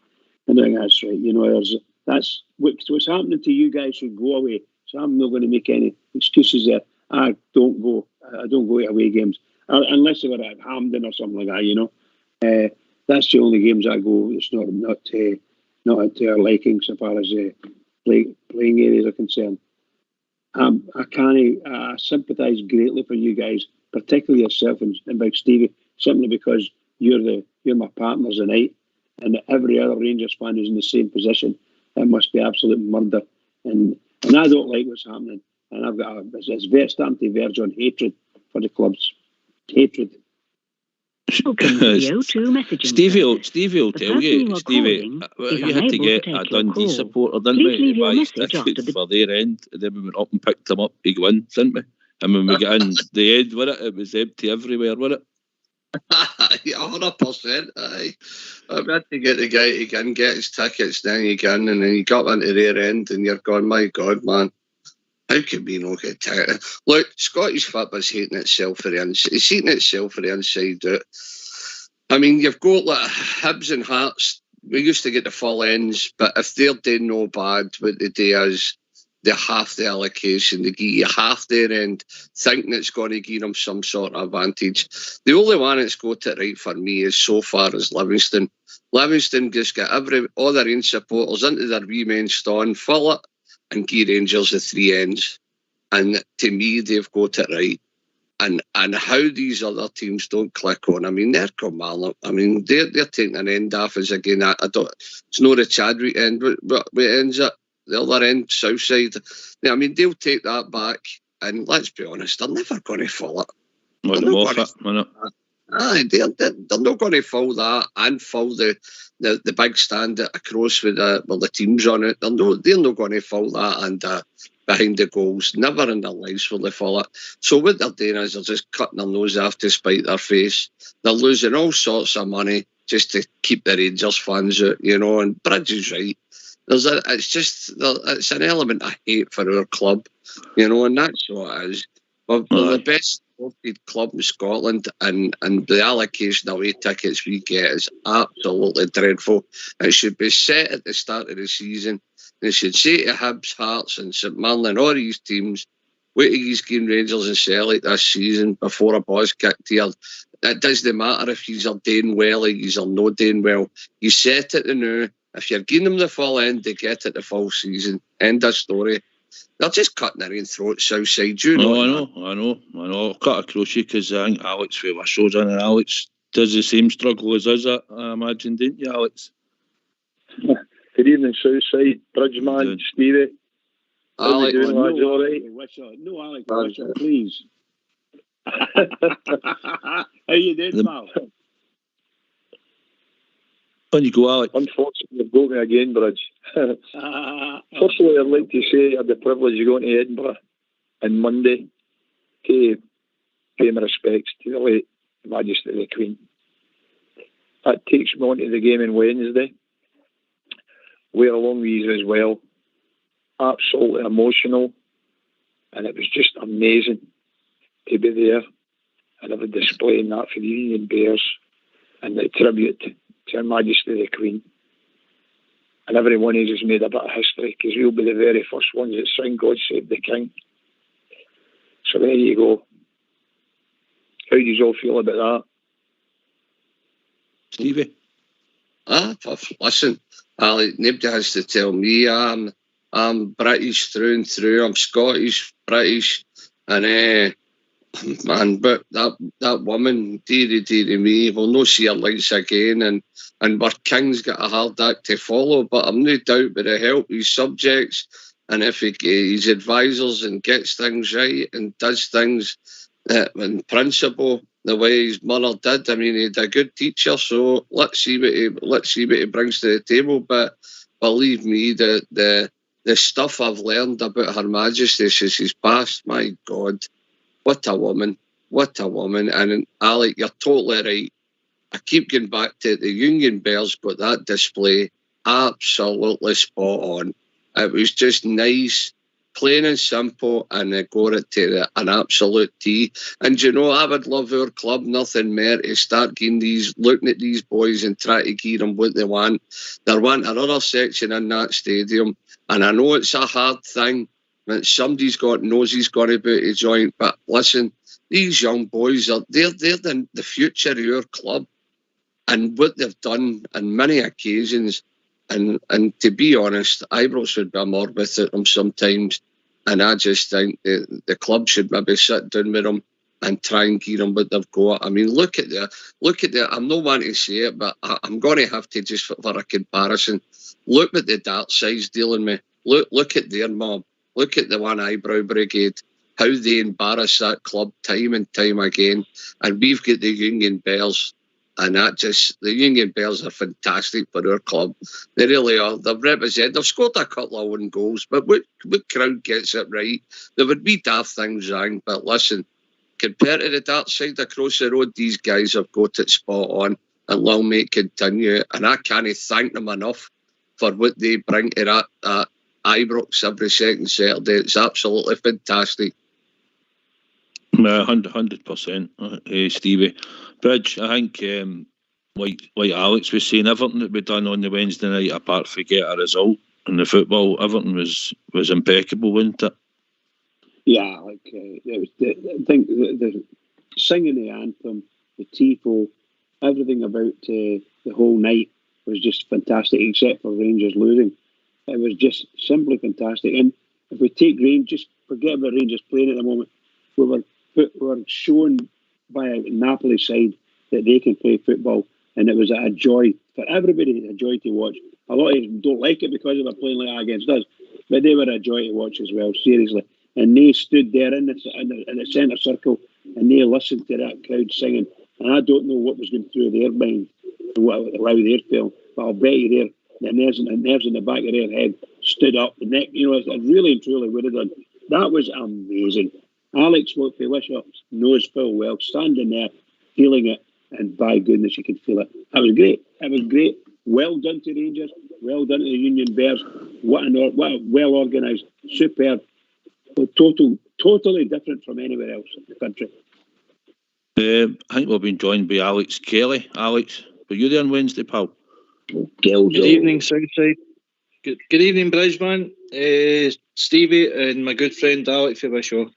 I don't think that's right. You know, that's what's happening to you guys who go away. So I'm not going to make any excuses there. I don't go to away games unless they were at Hampden or something like that. You know, that's the only games I go. It's not to our liking so far as playing areas are concerned. I sympathise greatly for you guys, particularly yourself and Big Stevie, simply because you're my partners in night, and every other Rangers fan is in the same position. It must be absolute murder, and I don't like what's happening. And I've got it's starting to verge on hatred for the clubs. Hatred. Stevie will tell you, Stevie, you had to get a Dundee supporter, didn't we, to buy tickets for their end, and then we went up and picked them up to go in, didn't we? And when we got in the end, it was empty everywhere, wasn't it? 100%. I had to get the guy to go and get his tickets, then you go in, and then you got into their end, and you're going, my God, man, how can we not get tickets? Look, Scottish football's hating itself for the inside. It's hating itself for the inside out. I mean, you've got like Hibs and Hearts. We used to get the full ends, but if they're doing no bad, what they do is they half the allocation, they give you half their end, thinking it's going to give them some sort of advantage. The only one that's got it right for me is so far as Livingston. Livingston just got all their own supporters into their wee main stand, fill it, and give Rangers the three ends. And to me, they've got it right. And how these other teams don't click on, I mean, they're Kilmarnock. I mean, they're taking an end off as again. It's not a Chadwick end, but it ends up. The other end, south side. Yeah, I mean, they'll take that back, and let's be honest, they're never going to fill it. They're not going to fill that and fill the big stand across with the teams on it. They're not going to fill that and behind the goals. Never in their lives will they fill it. So what they're doing is they're just cutting their nose off to spite their face. They're losing all sorts of money just to keep the Rangers fans out, you know. And Bridge is right. It's an element of hate for our club, you know, and that's what it is. We're the best supported club in Scotland, and the allocation of away tickets we get is absolutely dreadful. It should be set at the start of the season. They should say to Hibs, Hearts and St Mirren, all these teams, wait till you game Rangers and Celtic this season before a ball's kicked here. It doesn't matter if you're doing well or you're not doing well. You set it now. If you're giving them the full end, they get it the full season. End of story. They're just cutting their own throats outside. I know. I'll cut across you because I think Alex from Wishlow's in, and Alex does the same struggle as us, I imagine, didn't you, Alex? Good evening, Southside, Bridgeman, Stevie. Alex, doing, lads, all right? No, Alex, Wishlaw, please. How you doing, pal? On you go, Alex. Unfortunately, you've got me again, Bridge. Firstly, I'd like to say I had the privilege of going to Edinburgh on Monday to pay my respects to the late Majesty of the Queen. That takes me on to the game on Wednesday. We're along these as well. Absolutely emotional. And it was just amazing to be there and have a display in that for the Union Bears and the tribute to Her Majesty the Queen. And every one of us has made a bit of history because we'll be the very first ones that sing God Save the King. So there you go. How do you all feel about that? Stevie? Listen, Ali, nobody has to tell me I'm British through and through. I'm Scottish, British, and man, but that woman, dearie me, we'll no see her lights again, and our king's got a hard act to follow. But I'm no doubt with the help of his subjects, and if his advisors and gets things right and does things in principle the way his mother did. I mean, he's a good teacher, so let's see what he brings to the table. But believe me, the stuff I've learned about Her Majesty since he's passed, my God, what a woman. And Alec, you're totally right. I keep going back to the Union Bears, but that display, absolutely spot on. It was just nice, plain and simple, and they got it to an absolute T. And you know, I would love our club nothing more to start looking at these boys and try to give them what they want. They want another section in that stadium, and I know it's a hard thing when somebody's got noses gone about a joint, but listen, these young boys they're the future of your club, and what they've done on many occasions. And to be honest, Ibrox would be more with them sometimes, and I just think the club should maybe sit down with them and try and give them what they've got. I mean, look at the. I'm not wanting to say it, but I'm going to have to just for a comparison. Look what the dark side's dealing with. Look at their mob. Look at the One Eyebrow Brigade. How they embarrass that club time and time again, and we've got the Union Bears. And the Union Bears are fantastic for our club. They really are. They've scored a couple of own goals, but what crowd gets it right? There would be daft things wrong, but listen, compared to the dark side across the road, these guys have got it spot on, and long may it continue. And I can't thank them enough for what they bring to that Ibrox every second Saturday. It's absolutely fantastic. 100%, Stevie. Bridge, I think, like Alex was saying, everything that we done on the Wednesday night, apart from get a result in the football, everything was impeccable, wasn't it? Yeah, it was I think the singing the anthem, the tifo, everything about the whole night was just fantastic, except for Rangers losing. It was just simply fantastic. And if we take Rangers, just forget about Rangers playing at the moment. We were shown by a Napoli side that they can play football, and it was a joy for everybody, a joy to watch. A lot of them don't like it because they were playing like that against us, but they were a joy to watch as well, seriously. And they stood there in the centre circle, and they listened to that crowd singing, and I don't know what was going through their mind and how they're feeling, but I'll bet you the nerves in the back of their head stood up. The neck, it really and truly would have done. That was amazing. Alex Bishop knows full well, standing there, feeling it, and by goodness, you could feel it. That was great. It was great. Well done to Rangers. Well done to the Union Bears. What a well-organised, superb, totally different from anywhere else in the country. I think we've been joined by Alex Kelly. Alex, were you there on Wednesday, pal? Good evening, Southside. Good evening, Bridgeman. Stevie and my good friend Alex Fisher.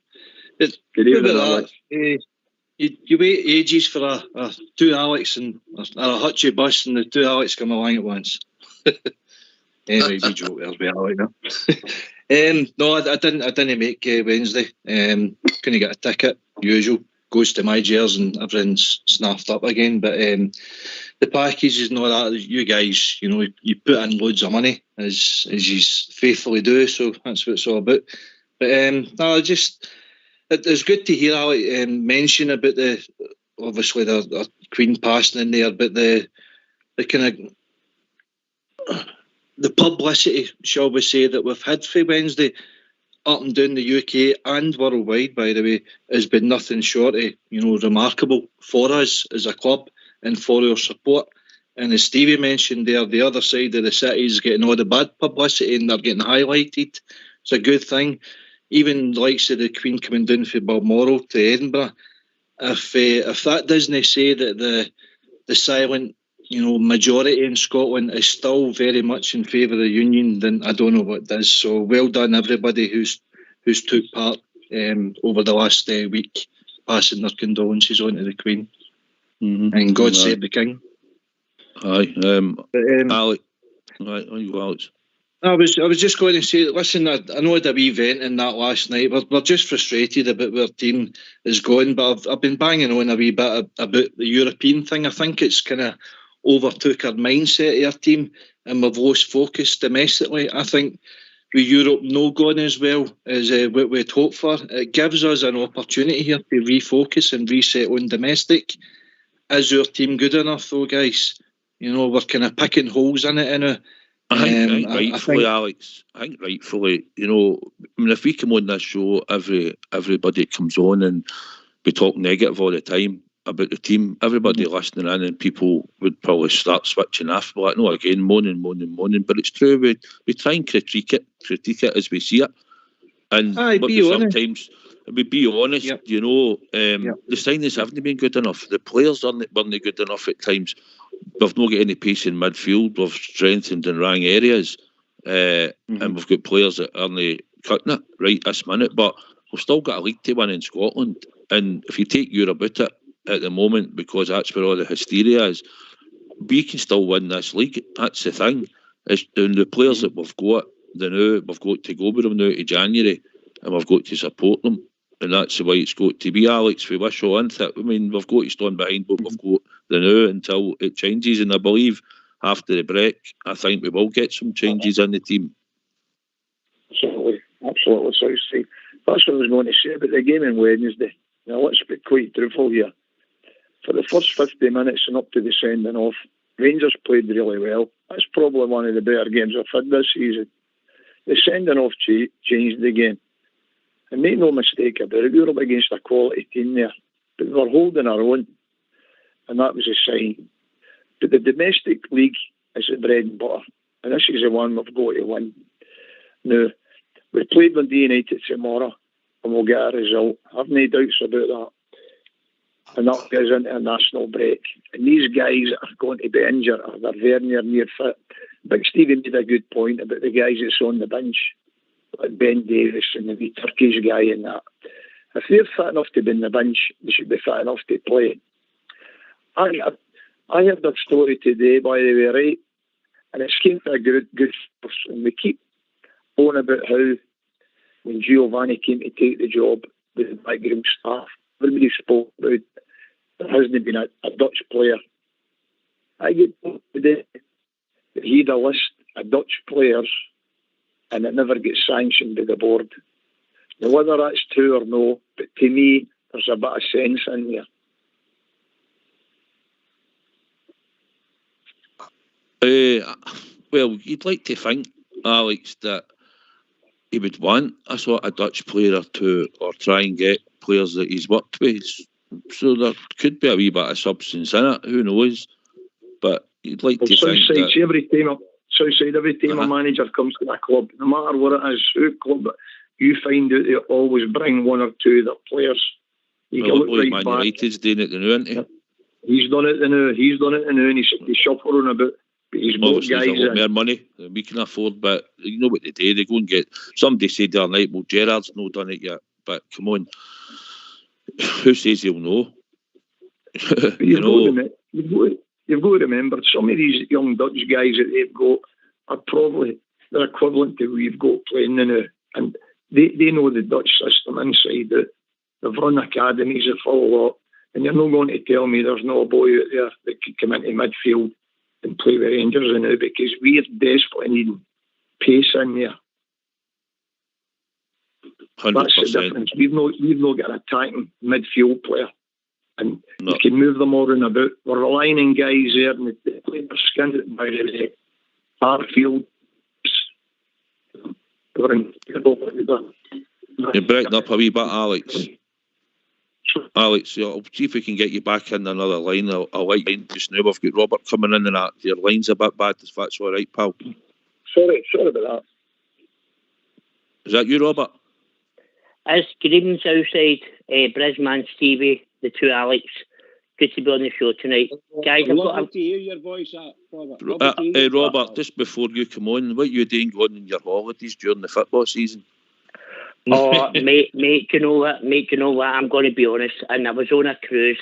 Good evening, Alex. You wait ages for a two Alex and a Hutchie bus, and the two Alex come along at once. Anyway, we joke there with Alex now. No, I didn't make Wednesday. Couldn't get a ticket. Usual goes to my jairs and everything's snaffed up again. But the packages and all that, you guys, you put in loads of money as you faithfully do. So that's what it's all about. But no, it's good to hear Alec mention about obviously the Queen passing in there, but the kind of the publicity, shall we say, that we've had for Wednesday. up and down the UK and worldwide, by the way, has been nothing short of, remarkable for us as a club and for our support. And as Stevie mentioned there, the other side of the city is getting all the bad publicity and they're getting highlighted. It's a good thing. Even the likes of the Queen coming down from Balmoral to Edinburgh, if that doesn't say that the silent majority in Scotland is still very much in favour of the union, then I don't know what does. So well done everybody who's took part over the last week, passing their condolences on to the Queen. And God save the King. Aye, Alex. Right, on you go, Alex. I was just going to say, listen, I know I had a wee vent in that last night. We're just frustrated about where our team is going, but I've been banging on a wee bit about the European thing. I think it's kind of overtook our mindset of our team and we've lost focus domestically. I think with Europe no going as well as what we'd hoped for, it gives us an opportunity here to refocus and reset on domestic. Is our team good enough though, guys? We're kind of picking holes in it. I think rightfully, Alex. I think rightfully, if we come on this show, everybody comes on and we talk negative all the time about the team, everybody listening in and people would probably start switching off. Like, no, again, moaning. But it's true, we try and critique it as we see it. And sometimes we be honest, the signings haven't been good enough. The players weren't good enough at times. We've not got any pace in midfield. We've strengthened in wrong areas, and we've got players that aren't cutting it right this minute. But we've still got a league to win in Scotland. And if you take Europe out it at the moment, because that's where all the hysteria is, we can still win this league. That's the thing. It's the players that we've got we've got to go with them now to January, and we've got to support them. And that's the way it's got to be, Alex. We wish all into it. I mean, we've got to stand behind what we've got the now until it changes. And I believe after the break, I think we will get some changes in the team. Absolutely. So that's what I was going to say about the game on Wednesday. Now, let's be quite truthful here. For the first 50 minutes and up to the sending off, Rangers played really well. That's probably one of the better games I've had this season. The sending off changed the game. And make no mistake about it, we were up against a quality team there. But we were holding our own. And that was a sign. But the domestic league is the bread and butter. And this is the one we've got to win. Now, we played Dundee United tomorrow and we'll get a result. I've no doubts about that. And that goes into a national break. And these guys are going to be injured or they're very near fit. Big Stevie made a good point about the guys that's on the bench, like Ben Davis and the wee Turkish guy and that. If they're fit enough to be in the bench, they should be fit enough to play. I heard that story today, by the way, right? And it's came to a good source. And we keep on about how when Giovanni came to take the job with the background staff, everybody spoke about there hasn't been a Dutch player. I get told today that he had a list of Dutch players and it never gets sanctioned by the board. Now, whether that's true or no, but to me, there's a bit of sense in there. Well, you'd like to think, Alex, that he would want a sort of Dutch player or two, or try and get players that he's worked with. So there could be a wee bit of substance in it. Who knows? But you'd like to think that every time a manager comes to a club, no matter what it is, who club, you find out they always bring one or two of their players. You can look right Man back. United's doing it now, isn't he? He's done it now. And he's shuffling about. But he's got Obviously, guys there's a lot more money than we can afford, but you know what they do. They go and get. Somebody said the other night, well, Gerrard's not done it yet, but come on, who says he'll know? You've got to remember, some of these young Dutch guys that they've got are probably they're equivalent to who we've got playing now, and they know the Dutch system inside out. They've run academies a full lot, and you're not going to tell me there's no boy out there that could come into midfield and play with Rangers now, because we're desperately needing pace in there. 100%. That's the difference. We've not got an attacking midfield player, and we can move them all around about. We're relying on guys there, and they play their skin by the Harfield. You're breaking up a wee bit, Alex. Alex, I'll see if we can get you back in another line. I'll like just now. We've got Robert coming in and that. Your line's a bit bad, if that's all right, pal. Sorry about that. Is that you, Robert? It's good evening, Southside, Brisman, Stevie, the two Alex. Good to be on the show tonight. Guys, I've got to hear your voice, Robert. Robert, just before you come on, what are you doing going on your holidays during the football season? Oh, mate, you know what? I'm going to be honest. And I was on a cruise,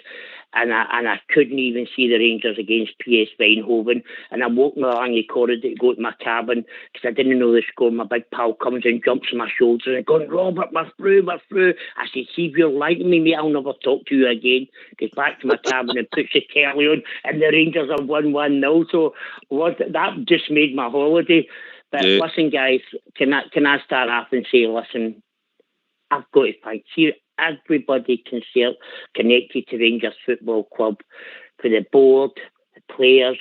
and I couldn't even see the Rangers against PS Eindhoven. And I'm walking along the corridor to go to my cabin because I didn't know the score. My big pal comes and jumps on my shoulders and going, "Robert, we're through. I said, "See, if you're liking me, mate, I'll never talk to you again." Goes back to my cabin and puts the telly on, and the Rangers are 1-1-0. So that just made my holiday. But listen, guys, can I start off and say, listen, I've got to thank you, everybody connected to Rangers Football Club, for the board, the players,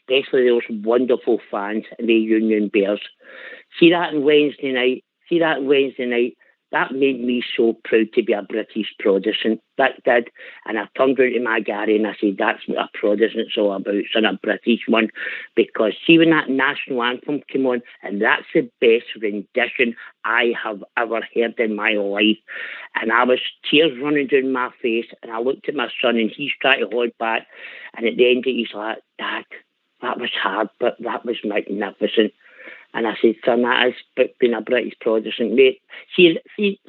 especially those wonderful fans and the Union Bears. See that on Wednesday night? That made me so proud to be a British Protestant. That did. And I turned around to my Gary and I said, that's what a Protestant's all about. It's a British one. Because see when that national anthem came on, and that's the best rendition I have ever heard in my life. And I was tears running down my face, and I looked at my son and he's trying to hold back. And at the end of it, he's like, "Dad, that was hard, but that was magnificent." And I said, "Son, that is being a British Protestant, mate. See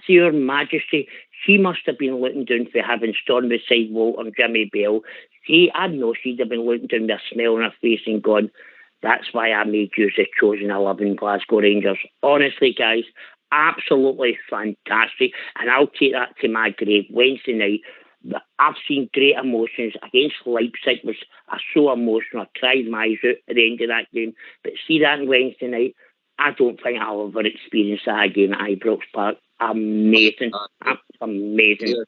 Her Majesty, she must have been looking down for having Storm beside Walter and Jimmy Bell. See, I know she'd have been looking down with a smile on her face and gone, that's why I made you the chosen 11 Glasgow Rangers." Honestly, guys, absolutely fantastic. And I'll take that to my grave Wednesday night. I've seen great emotions against Leipzig. Was so emotional. I cried my eyes out at the end of that game. But see that on Wednesday night, I don't think I'll ever experience that again at Ibrox Park. Amazing. Amazing.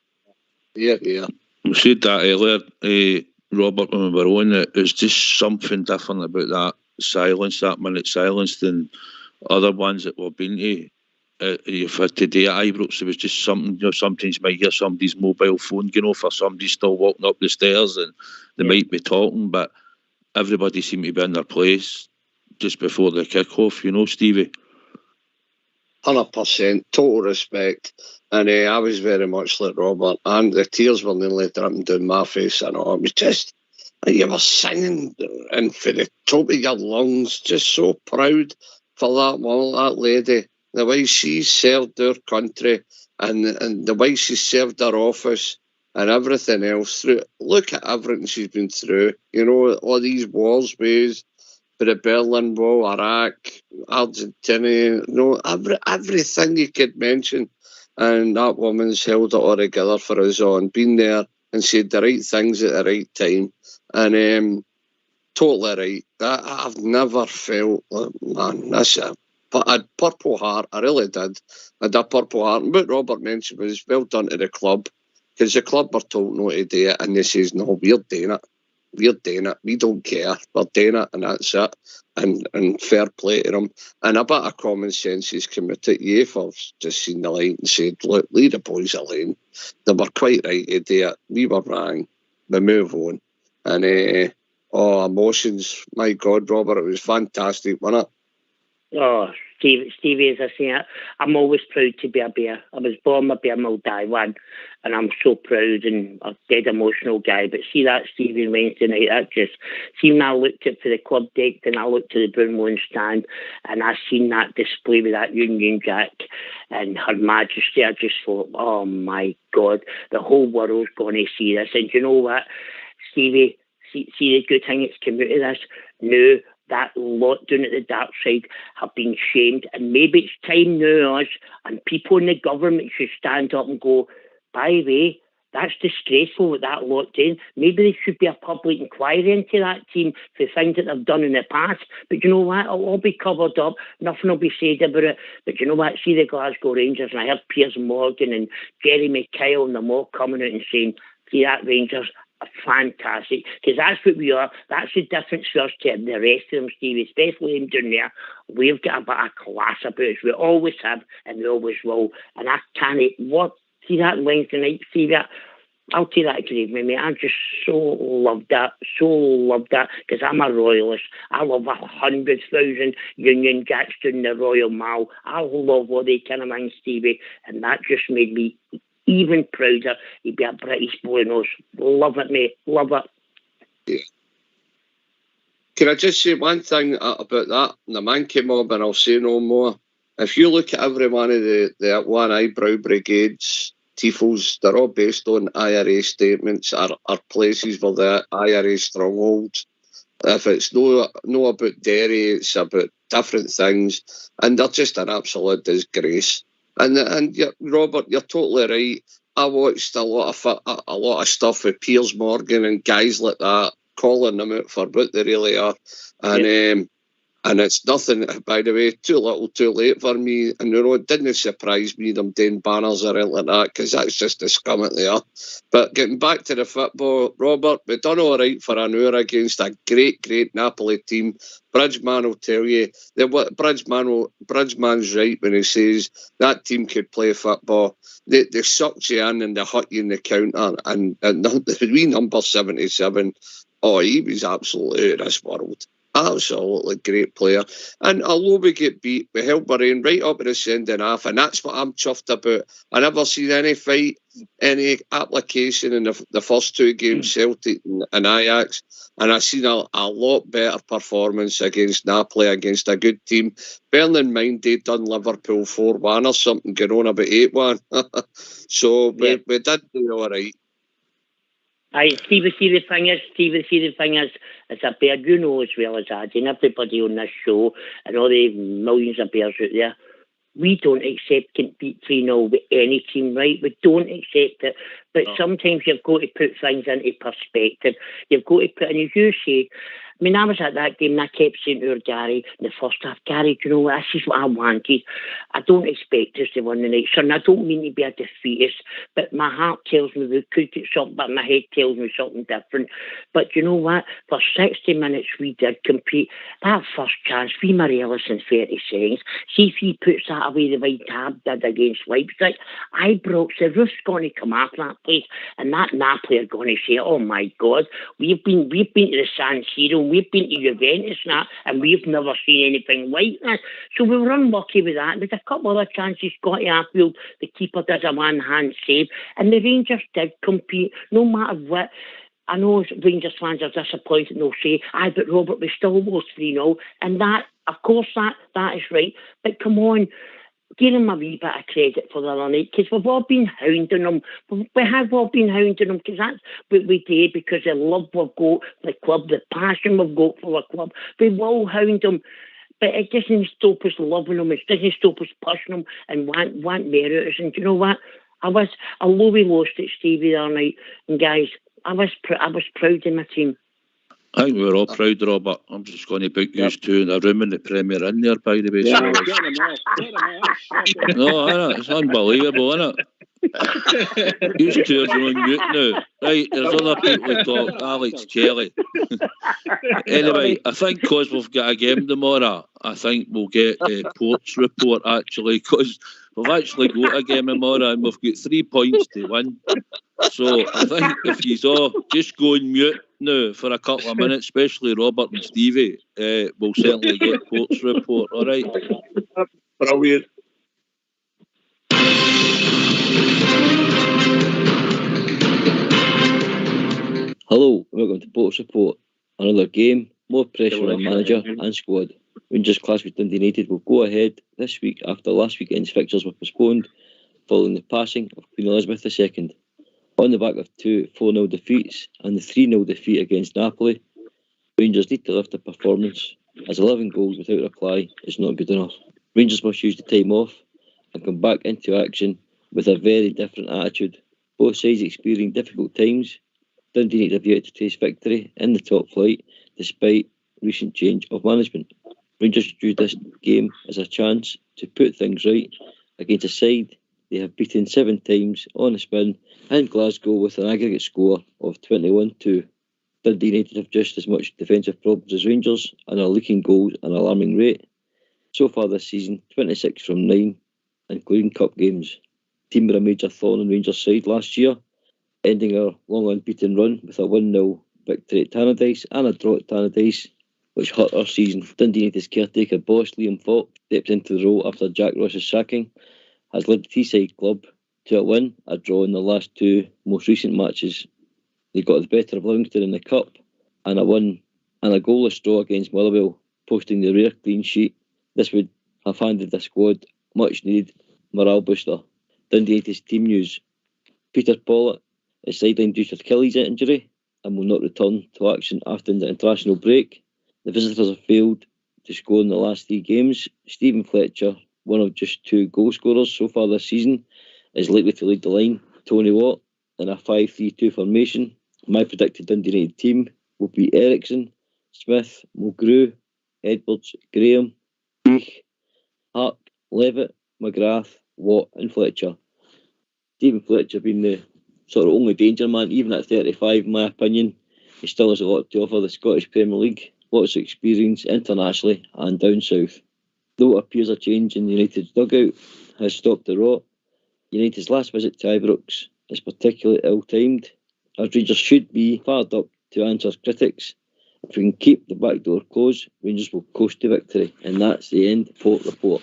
Yeah. We said that earlier, Robert, when we were on it, there's just something different about that silence, that minute silence, than other ones that we've been to. For today at Ibrox, there was just something, sometimes you might hear somebody's mobile phone going off, or somebody's still walking up the stairs and they might be talking, but everybody seemed to be in their place just before the kick-off, Stevie. 100%, total respect. And I was very much like Robert, and the tears were nearly dripping down my face. And it was just, you were singing and for the top of your lungs, just so proud for that woman, that lady. The way she served their country and the way she served her office and everything else through. Look at everything she's been through. All these wars with for the Berlin Wall, Iraq, Argentina, everything you could mention. And that woman's held it all together for us all and been there and said the right things at the right time. And totally right. I've never felt, man, that's it. But I had purple heart, I really did. I had a purple heart. And what Robert mentioned was well done to the club, because the club were told no to do it, and they says, no, we're doing it. We're doing it. We don't care. We're doing it, and that's it. And fair play to them. And a bit of common sense is committed. UEFA's just seen the light and said, look, leave the boys alone. They were quite right to do it. We were wrong. We move on. And, emotions. My God, Robert, it was fantastic, wasn't it? Oh, Stevie, as I say, I'm always proud to be a Bear. I was born a Bear, I'll die one, and I'm so proud and a dead emotional guy. But see that Stevie Wednesday night, that just, see when I looked at for the club deck, then I looked to the Brownlow stand, and I seen that display with that Union Jack and Her Majesty. I just thought, oh my God, the whole world's going to see this. And you know what, Stevie, see the good thing that's come out of this? No. That lot down at the dark side have been shamed, and maybe it's time now us and people in the government should stand up and go, by the way, that's disgraceful what that lot doing. Maybe there should be a public inquiry into that team for things that they've done in the past. But you know what? It'll all be covered up. Nothing will be said about it. But you know what? See the Glasgow Rangers, and I heard Piers Morgan and Jerry McKyle and them all coming out and saying, see that Rangers, fantastic, because that's what we are. That's the difference for us to the rest of them, Stevie, especially them down there. We've got a bit of class about us. We always have, and we always will. And I can't see that Wednesday night, see that. I'll take that grave, mate. I just so loved that, because I'm a Royalist. I love 100,000 Union Jacks down the Royal Mile. I love what they kind of mind, Stevie, and that just made me even prouder. He'd be a British boy knows. Love it, mate. Love it. Yeah. Can I just say one thing about that? And the man came on, and I'll say no more. If you look at every one of the One Eyebrow Brigades tifos, they're all based on IRA statements, are places where the IRA stronghold. If it's no about Derry, it's about different things, and they're just an absolute disgrace. And Robert, you're totally right. I watched a lot of stuff with Piers Morgan and guys like that, calling them out for what they really are, and it's nothing, by the way, too little, too late for me. And it didn't surprise me them doing banners or anything like that, because that's just the scum that they are. But getting back to the football, Robert, we done all right for an hour against a great Napoli team. Bridgeman will tell you that Bridgeman's right when he says that team could play football. They sucked you in and they hut you in the counter. And the wee number 77, he was absolutely out of this world. Absolutely great player. And although we get beat, we held Bahrain right up to the sending half, and that's what I'm chuffed about. I never seen any fight, any application in the first two games, Celtic and Ajax, and I seen a lot better performance against Napoli, against a good team. Bearing in mind they'd done Liverpool 4-1 or something, going on about 8-1. So we did do all right. Stevie, see the thing is, it's a bear, you know as well as I do, and everybody on this show, and all the millions of bears out there, we don't accept getting beat 3-0 with any team, right? We don't accept it. But sometimes you've got to put things into perspective. You've got to put, and as you say, I mean, I was at that game and I kept saying to Gary in the first half, Gary, you know, this is what I wanted. I don't expect us to win the night, son. I don't mean to be a defeatist, but my heart tells me we could get something, but my head tells me something different. But you know what? For 60 minutes we did compete. That first chance, we Morelos in 30 seconds. See if he puts that away the way Tab did against Leipzig. Ibrox, the roof's going to come off that place, and that Napoli are going to say, oh my God, we've been to the San Siro, we've been to Juventus now, and we've never seen anything like that. So we were unlucky with that. There's a couple of other chances. Scotty Arfield, the keeper, does a one-hand save, and the Rangers did compete, no matter what. I know Rangers fans are disappointed, and they'll say, but Robert, we still lost 3-0, and that, of course, that is right. But come on, give them a wee bit of credit for the other night, because we've all been hounding them. We have all been hounding them, because that's what we do, because the love we've got for the club, the passion we've got for the club. We will hound them, but it doesn't stop us loving them. It doesn't stop us pushing them and want more out of us. And you know what? Although we lost it, Stevie, the other night, and guys, I was proud of my team. I think we were all proud, Robert. I'm just going to book you two in a room in the Premier Inn there, by the way. Yeah, So get them off. no, innit? It's unbelievable, isn't it? You two are on mute now. Right, there's other people to talk. Alex Kelly. Anyway, I think because we've got a game tomorrow, I think we'll get Port's report, actually, because we've actually got a game tomorrow and we've got 3 points to win. So I think if you all just go on mute now for a couple of minutes, especially Robert and Stevie, we'll certainly get Port's report, all right? Brilliant. Hello, welcome to Port's report. Another game, more pressure on manager and squad. Rangers clash with Dundee United will go ahead this week after last weekend's fixtures were postponed following the passing of Queen Elizabeth II. On the back of 2 4-0 defeats and the 3-0 defeat against Napoli, Rangers need to lift their performance, as 11 goals without reply is not good enough. Rangers must use the time off and come back into action with a very different attitude. Both sides experiencing difficult times. Dundee United have yet to taste victory in the top flight despite recent change of management. Rangers should use this game as a chance to put things right against a side they have beaten 7 times on the spin in Glasgow with an aggregate score of 21-2. Dundee United have just as much defensive problems as Rangers and are leaking goals at an alarming rate. So far this season, 26 from 9, including cup games. The team were a major thorn in Rangers' side last year, ending our long unbeaten run with a 1-0 victory at Tannadice and a draw at Tannadice, which hurt our season. Dundee United's caretaker boss Liam Falk stepped into the role after Jack Ross's sacking, has led the Teesside club to a win, a draw in the last 2 most recent matches. They got the better of Livingston in the cup and a win and a goalless draw against Motherwell, posting the rare clean sheet. This would have handed the squad much needed morale booster. Dundee United's team news. Peter Pollitt is sidelined due to Achilles injury and will not return to action after the international break. The visitors have failed to score in the last 3 games. Stephen Fletcher, one of just 2 goal scorers so far this season, is likely to lead the line. Tony Watt in a 5-3-2 formation. My predicted Dundee United team will be Eriksson, Smith, Mulgrew, Edwards, Graham, Beech, Hart, Levitt, McGrath, Watt and Fletcher. Stephen Fletcher being the sort of only danger man, even at 35 in my opinion. He still has a lot to offer the Scottish Premier League, lots of experience internationally and down south. Though it appears a change in United's dugout has stopped the rot, United's last visit to Ibrox is particularly ill-timed, as Rangers should be fired up to answer critics. If we can keep the back door closed, Rangers will coast to victory. And that's the end Port Report.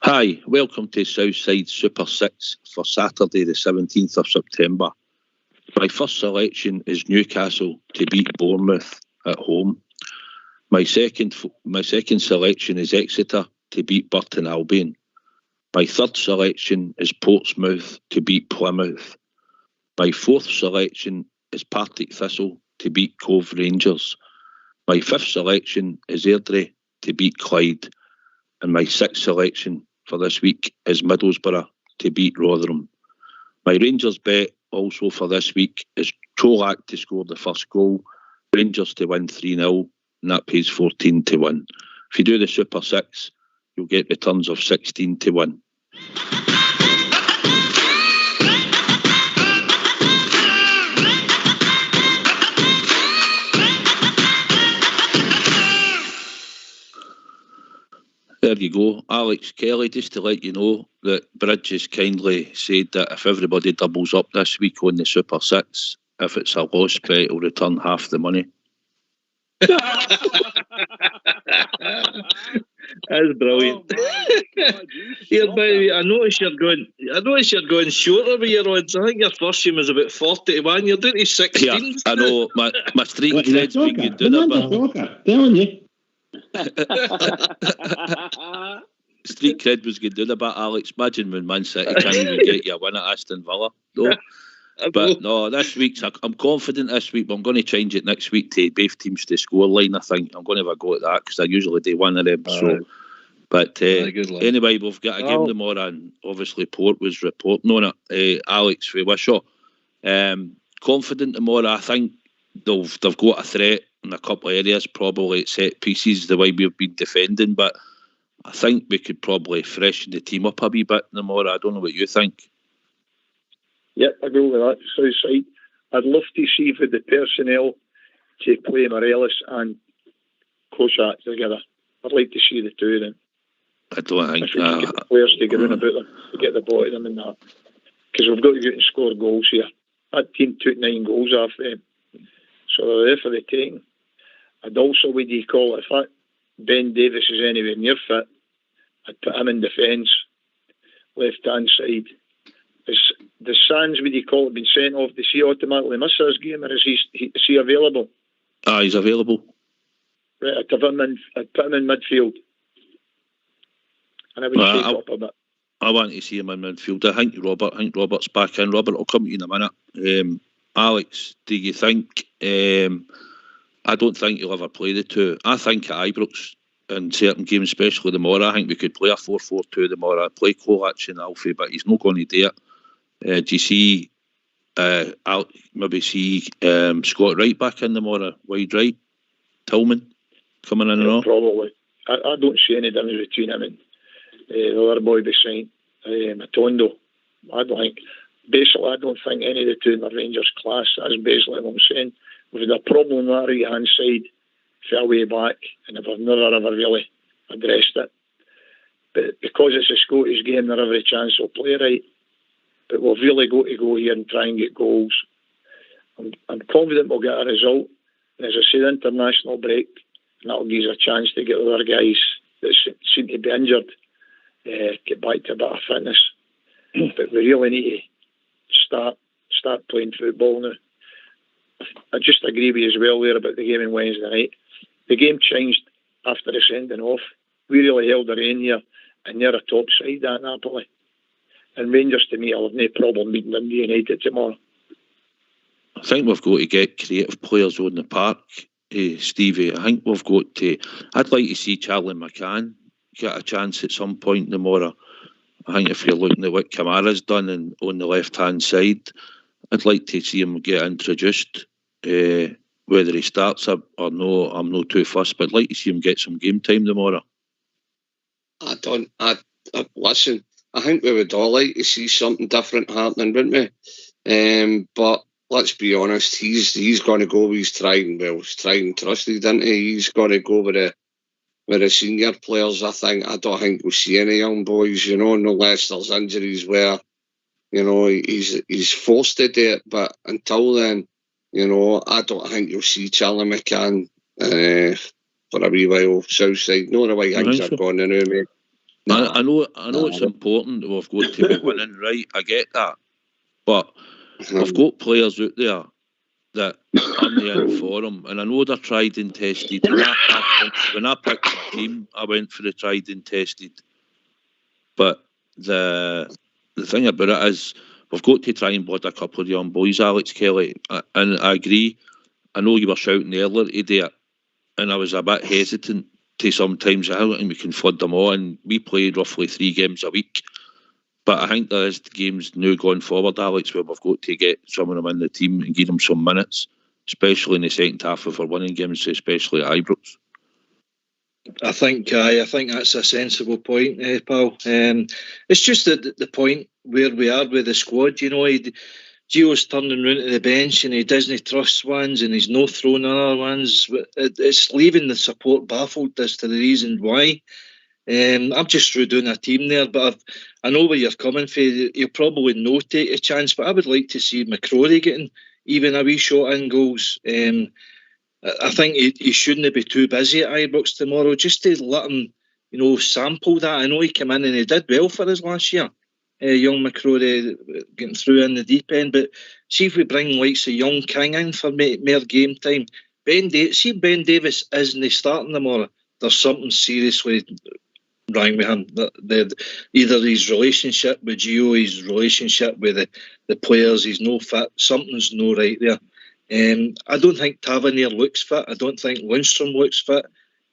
Hi, welcome to Southside Super 6 for Saturday the 17th of September. My first selection is Newcastle to beat Bournemouth at home. My second selection is Exeter to beat Burton Albion. My third selection is Portsmouth to beat Plymouth. My fourth selection is Partick Thistle to beat Cove Rangers. My fifth selection is Airdrie to beat Clyde. And my sixth selection for this week is Middlesbrough to beat Rotherham. My Rangers bet also for this week is Cholak to score the first goal, Rangers to win 3-0, and that pays 14 to 1. If you do the Super 6, you'll get returns of 16 to 1. There you go. Alex Kelly, just to let you know that Bridge has kindly said that if everybody doubles up this week on the Super 6, if it's a loss bet, it'll return half the money. That's brilliant. Here, by the way, I notice you're going shorter with your odds. I think your first team was about 40 to 1. You're down to 16. Yeah, I know. My street cred's been good doing it, telling you. Street cred was good doing about Alex. Imagine when Man City can't even get you a win at Aston Villa. No. But no, this week's I'm confident this week, but I'm going to change it next week to both teams to score line. I think I'm going to have a go at that because I usually do one of them. So, but anyway, we've got a game tomorrow, and obviously Port was reporting on it. Alex for Wishaw, confident tomorrow. I think they've got a threat in a couple of areas, probably at set pieces, the way we've been defending, but I think we could probably freshen the team up a wee bit tomorrow. I don't know what you think. Yep, I go with that. Southside. I'd love to see for the personnel to play Morelos and Kosak together. I'd like to see the two of them. I don't think get the players to get in about them, to get the ball to them and that. Because we've got to get and score goals here. That team took 9 goals off them. So they're there for the taking. I'd also, what do you call it, if Ben Davis is anywhere near fit, I'd put him in defence, left-hand side. Is the Sands, what do you call it, been sent off? Does he automatically miss his game, or is he available? He's available. Right, I'd put him in midfield. And I would shake up a bit. I want to see him in midfield. I think Robert's back in. Robert will come to you in a minute. Alex, do you think? I don't think he'll ever play the two. I think at Ibrox in certain games, especially tomorrow, I think we could play a 4-4-2 tomorrow, play Kovac and Alfie, but he's not going to do it. Do you see? Maybe see Scott Wright back in tomorrow, wide right, Tillman coming in and all? Probably. I don't see any difference between him and the other boy beside Matondo. I don't think any of the two in the Rangers class. That's basically what I'm saying. We've had a problem on that right hand side far way back, and I've never ever really addressed it. But because it's a Scottish game, they're every chance they'll play right. But we've really got to go here and try and get goals. I'm confident we'll get a result. And as I said, international break, and that'll give us a chance to get other guys that seem to be injured get back to a bit of fitness. But we really need to start playing football now. I just agree with you as well there about the game on Wednesday night. The game changed after the sending off. We really held our own here, and they're a top side at Napoli. And Rangers, to me, I'll have no problem beating Dundee United tomorrow. I think we've got to get creative players on the park, Stevie. I think we've got to... I'd like to see Charlie McCann get a chance at some point tomorrow. I think if you're looking at what Kamara's done on the left-hand side, I'd like to see him get introduced. Whether he starts up or no, I'm not too fussed, but I'd like to see him get some game time tomorrow. Listen, I think we would all like to see something different happening, wouldn't we? But let's be honest, he's going to go with his tried and trusted, isn't he? He's going to go with the senior players. I don't think we'll see any young boys, unless there's injuries where, he's forced to do it. But until then, I don't think you'll see Charlie McCann for a wee while Southside. No, the way things are going now, mate. I know it's important that we've got to be winning, right? I get that. But we've got players out there that I'm in for them, and I know they're tried and tested. And when I picked my team, I went for the tried and tested. But the thing about it is, we've got to try and blood a couple of young boys, Alex Kelly. And I agree. I know you were shouting earlier to do it, and I was a bit hesitant to sometimes. I don't think we can flood them all, and we played roughly 3 games a week. But I think there is games now going forward, Alex, where we've got to get some of them in the team and give them some minutes, especially in the second half if we're winning games, especially at Ibrox. I think that's a sensible point, pal. It's just the point where we are with the squad. Gio's turning round to the bench and he doesn't trust ones and he's no throwing other ones. It's leaving the support baffled as to the reason why. I'm just through doing a team there, but I know where you're coming from. You'll probably no take a chance, but I would like to see McCrory getting even a wee shot in goals. I think he shouldn't be too busy at Ibrox tomorrow, just to let him, sample that. I know he came in and he did well for us last year. Young McCrory getting through in the deep end, but see if we bring likes of young King in for more game time. Ben Davis isn't starting tomorrow. There's something seriously wrong with him. Either his relationship with Gio, his relationship with the players, he's no fit. Something's no right there. I don't think Tavernier looks fit. I don't think Lundstrom looks fit.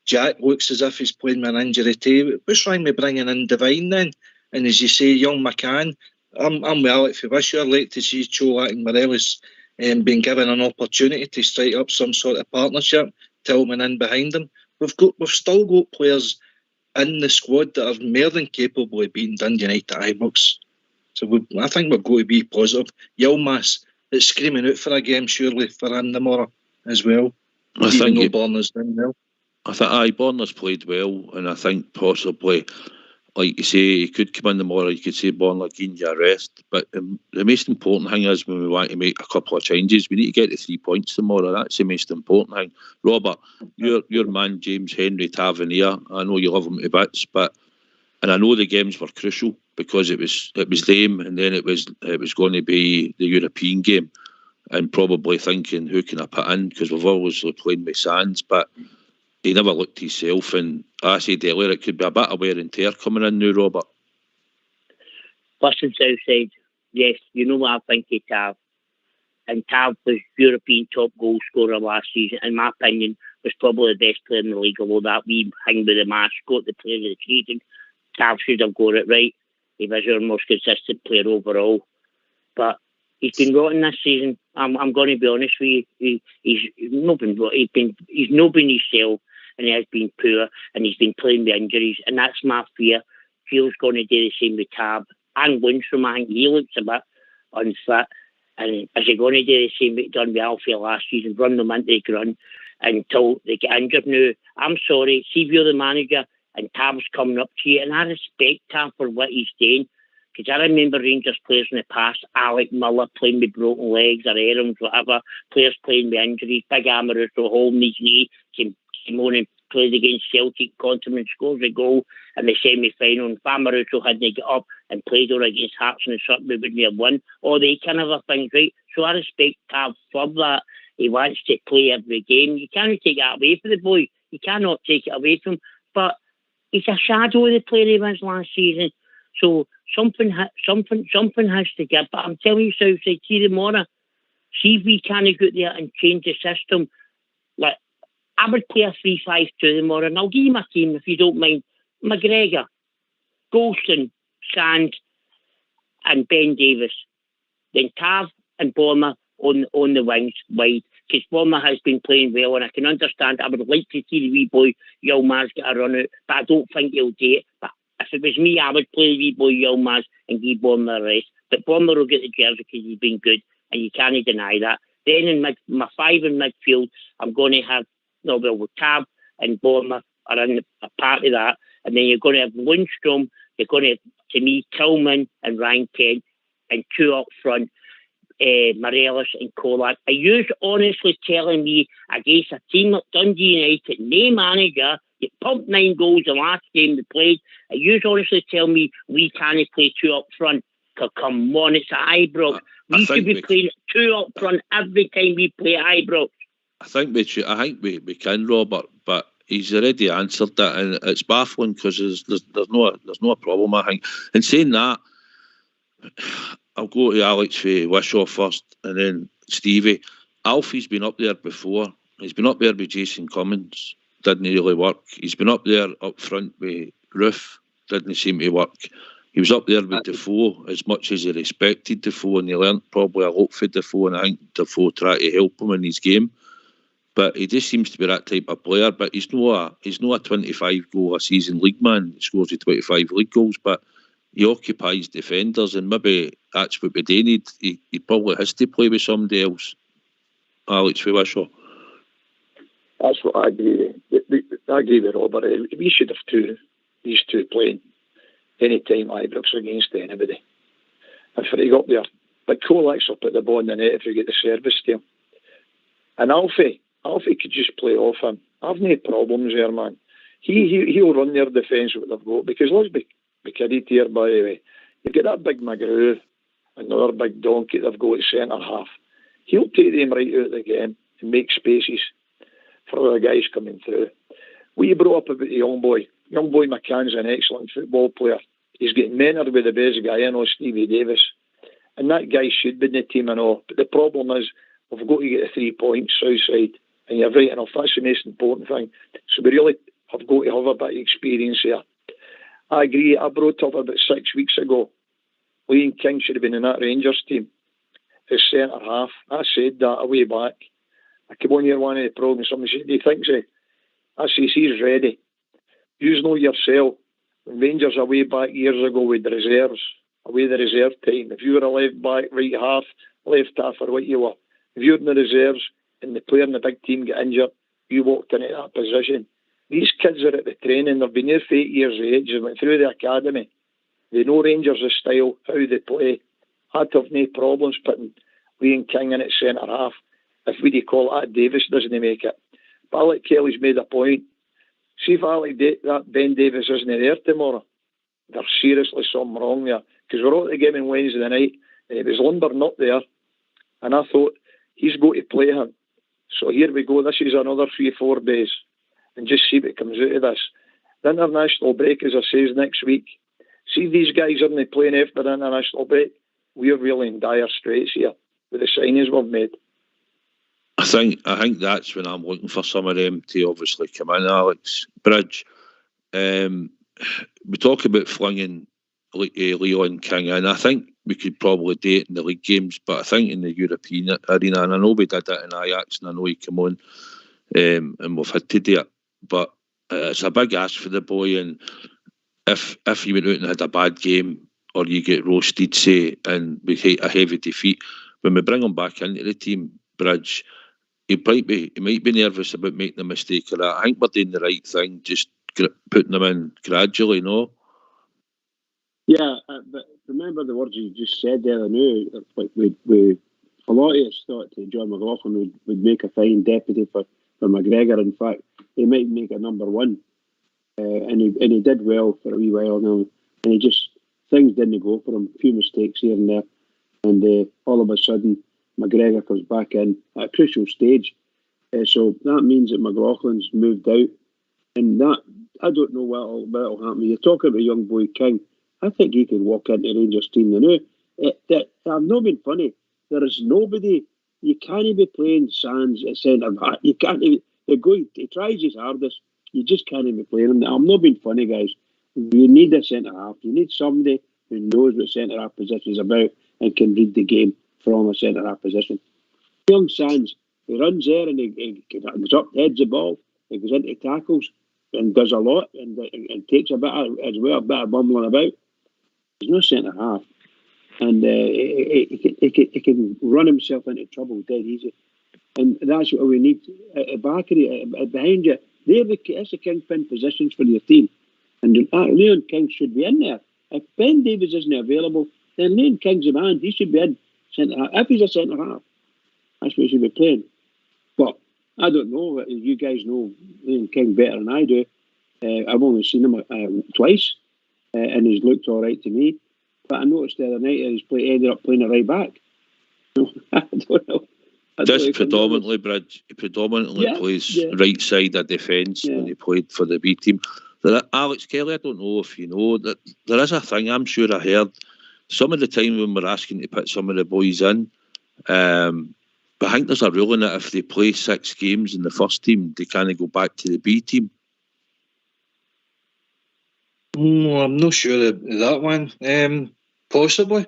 Jack looks as if he's playing with an injury too. What's wrong with bringing in Devine then? And as you say, young McCann, I'm with Alex for this year. I'd like to see Cholak and Morelos being given an opportunity to strike up some sort of partnership. Tillman in behind them. We've still got players in the squad that are more than capable of beating Dundee United at Ibrox. So I think we've got to be positive. Yilmaz is screaming out for a game, surely, for him tomorrow as well. I think Borner's done well. I think Borner's played well, and I think possibly, like you say, he could come in tomorrow. You could say Borner gained you a rest, but the most important thing is when we want to make a couple of changes, we need to get the 3 points tomorrow. That's the most important thing. Robert, your man James Henry Tavernier, I know you love him to bits, and I know the games were crucial because it was them, and then it was going to be the European game, and probably thinking who can I put in, because we've always playing with Sands, but he never looked himself, and I said earlier it could be a bit of wear and tear coming in now, Robert. Listen, Southside, yes, you know what I think, Tav. and Tav was European top goal scorer last season. In my opinion, was probably the best player in the league. Although that wee hang with the mascot, the player of the season, Tav should have got it right. He was our most consistent player overall, but he's been rotten this season. I'm going to be honest with you. He's not been himself, and he has been poor, and he's been playing with injuries, and that's my fear. Phil's going to do the same with Tab and Lundstrom. I think he looks a bit unfit, and is he going to do the same what he done with Alfie last season, run them into the ground until they get injured? Now, I'm sorry, see if you're the manager and Tab's coming up to you, and I respect Tab for what he's doing, because I remember Rangers players in the past, Alec Miller playing with broken legs or arms, whatever, players playing with injuries, Big Amaruso holding his knee, came on and played against Celtic, Conterman scores a goal in the semi-final, and if Amaruso hadn't got up and played over against Hearts and something, we wouldn't have won. All they kind of things, right? So I respect Tab for that. He wants to play every game. You can't take that away from the boy. You cannot take it away from him. But he's a shadow of the player he was last season. So something has to give. But I'm telling you, Southside, see tomorrow, see if we can't go there and change the system. Like, I would play a 3-5-2 tomorrow, and I'll give you my team if you don't mind. McGregor, Golston, Sand, and Ben Davis. Then Tav and Bomber on the wings wide, because Bomber has been playing well, and I can understand. I would like to see the wee boy Yilmaz get a run out, but I don't think he'll do it. But if it was me, I would play the wee boy Yilmaz and give Bomber a rest. But Bomber will get the jersey because he's been good, and you can't deny that. Then in my 5 in midfield, I'm going to have Tab and Bomber are in a part of that, and then you're going to have Lundstrom. You're going to have, to me, Tillman and Ryan Kent, and 2 up front, Morelos and Kolak. Are you honestly telling me against a team like Dundee United, no manager, you pumped 9 goals the last game they played, are you honestly telling me we can't play 2 up front? Come on, it's at Ibrox. We should be playing 2 up front every time we play Ibrox. I think we can, Robert, but he's already answered that, and it's baffling because there's no problem, I think. And saying that, I'll go to Alex for Wishaw first, and then Stevie. Alfie's been up there before. He's been up there with Jason Cummins. Didn't really work. He's been up there up front with Roof. Didn't seem to work. He was up there with Defoe as much as he respected Defoe, and he learnt probably a lot for Defoe, and I think Defoe tried to help him in his game. But he just seems to be that type of player. But he's not a 25 goal a season league man. He scores 25 league goals, but he occupies defenders, and maybe that's what we do need. He probably has to play with somebody else. Alex Wishaw. That's what I agree with. I agree with Robert. We should have these two playing any time Ibrox against anybody. If they got there. But Kolak's up at the ball in the net if we get the service there. And Alfie could just play off him. I've no problems there, man. He'll run their defence what they've got, because let's be kidded here, by the way. You've got that big McGrew, another big donkey they've got at centre half. He'll take them right out of the game and make spaces for the guys coming through. We brought up about the young boy. Young boy McCann's an excellent football player. He's getting mentored with the best guy, I know, Stevie Davis. And that guy should be in the team and all. But the problem is, we've got to get the 3 points Southside. And you're right enough, that's the most important thing. So we really have got to have a bit of experience here. I agree, I brought up about 6 weeks ago, Liam King should have been in that Rangers team as centre half. I said that a way back. I came on here one of the programmes, somebody said, do you think so? I says, he's ready. You know yourself, when Rangers away back years ago with the reserves, away the reserve time, if you were a left back, right half, left half, or what you were, if you're in the reserves and the player in the big team get injured, you walked into that position. These kids are at the training, they've been here for 8 years of age, they went through the academy. They know Rangers' style, how they play. I'd have no problems putting Liam King in at centre half. If we call that Davis doesn't make it. But Alec Kelly's made a point. See if that Ben Davis isn't there tomorrow, there's seriously something wrong there. Because we're out the game on Wednesday night, and it was Lundberg up there, and I thought, he's going to play him. So here we go, this is another 3-4 days, and just see what comes out of this. The international break, as I says, next week. See, these guys aren't playing after the international break. We're really in dire straits here. with the signings we've made. I think that's when I'm looking for some of them to obviously come in, Alex. Bridge, we talk about flinging Leon King in. I think we could probably do it in the league games, but I think in the European arena, and I know we did it in Ajax, and I know he came on, and we've had to do it, but it's a big ask for the boy, and if you went out and had a bad game, or you get roasted, say, and we hit a heavy defeat, when we bring him back into the team, Bridge, he might be nervous about making a mistake of that. I think we're doing the right thing, just putting them in gradually, no? Yeah, but remember the words you just said there. I knew, like we a lot of us thought John McLaughlin would make a fine deputy for McGregor. In fact, he might make a number one, and he did well for a wee while now. And he just, things didn't go for him. A few mistakes here and there, and all of a sudden McGregor comes back in at a crucial stage. So that means that McLaughlin's moved out, and that, I don't know what'll happen. You're talking about young boy King. I think he could walk into the Rangers team now. I'm not being funny. There is nobody. You can't be playing Sands at centre back. You can't. He tries his hardest. You just can't be playing him. I'm not being funny, guys. You need a centre half. You need somebody who knows what centre half position is about and can read the game from a centre half position. Young Sands, he runs there and he goes up, heads the ball, he goes into tackles and does a lot and takes a bit of bumbling about. He's no centre half, and he can run himself into trouble dead easy, and that's what we need. Back behind you, that's the kingpin positions for your team, and Leon King should be in there. If Ben Davies isn't available, then Leon King's the man. He should be in centre half. If he's a centre half, that's what he should be playing. But I don't know. You guys know Leon King better than I do. I've only seen him twice. And he's looked all right to me. But I noticed the other night he ended up playing it right back. I don't know. Just predominantly, Bridge. He predominantly plays right side of defence when he played for the B team. Alex Kelly, I don't know if you know that there is a thing. I'm sure I heard some of the time when we're asking to put some of the boys in. But I think there's a ruling that if they play 6 games in the first team, they can't go back to the B team. I'm not sure of that one. Possibly.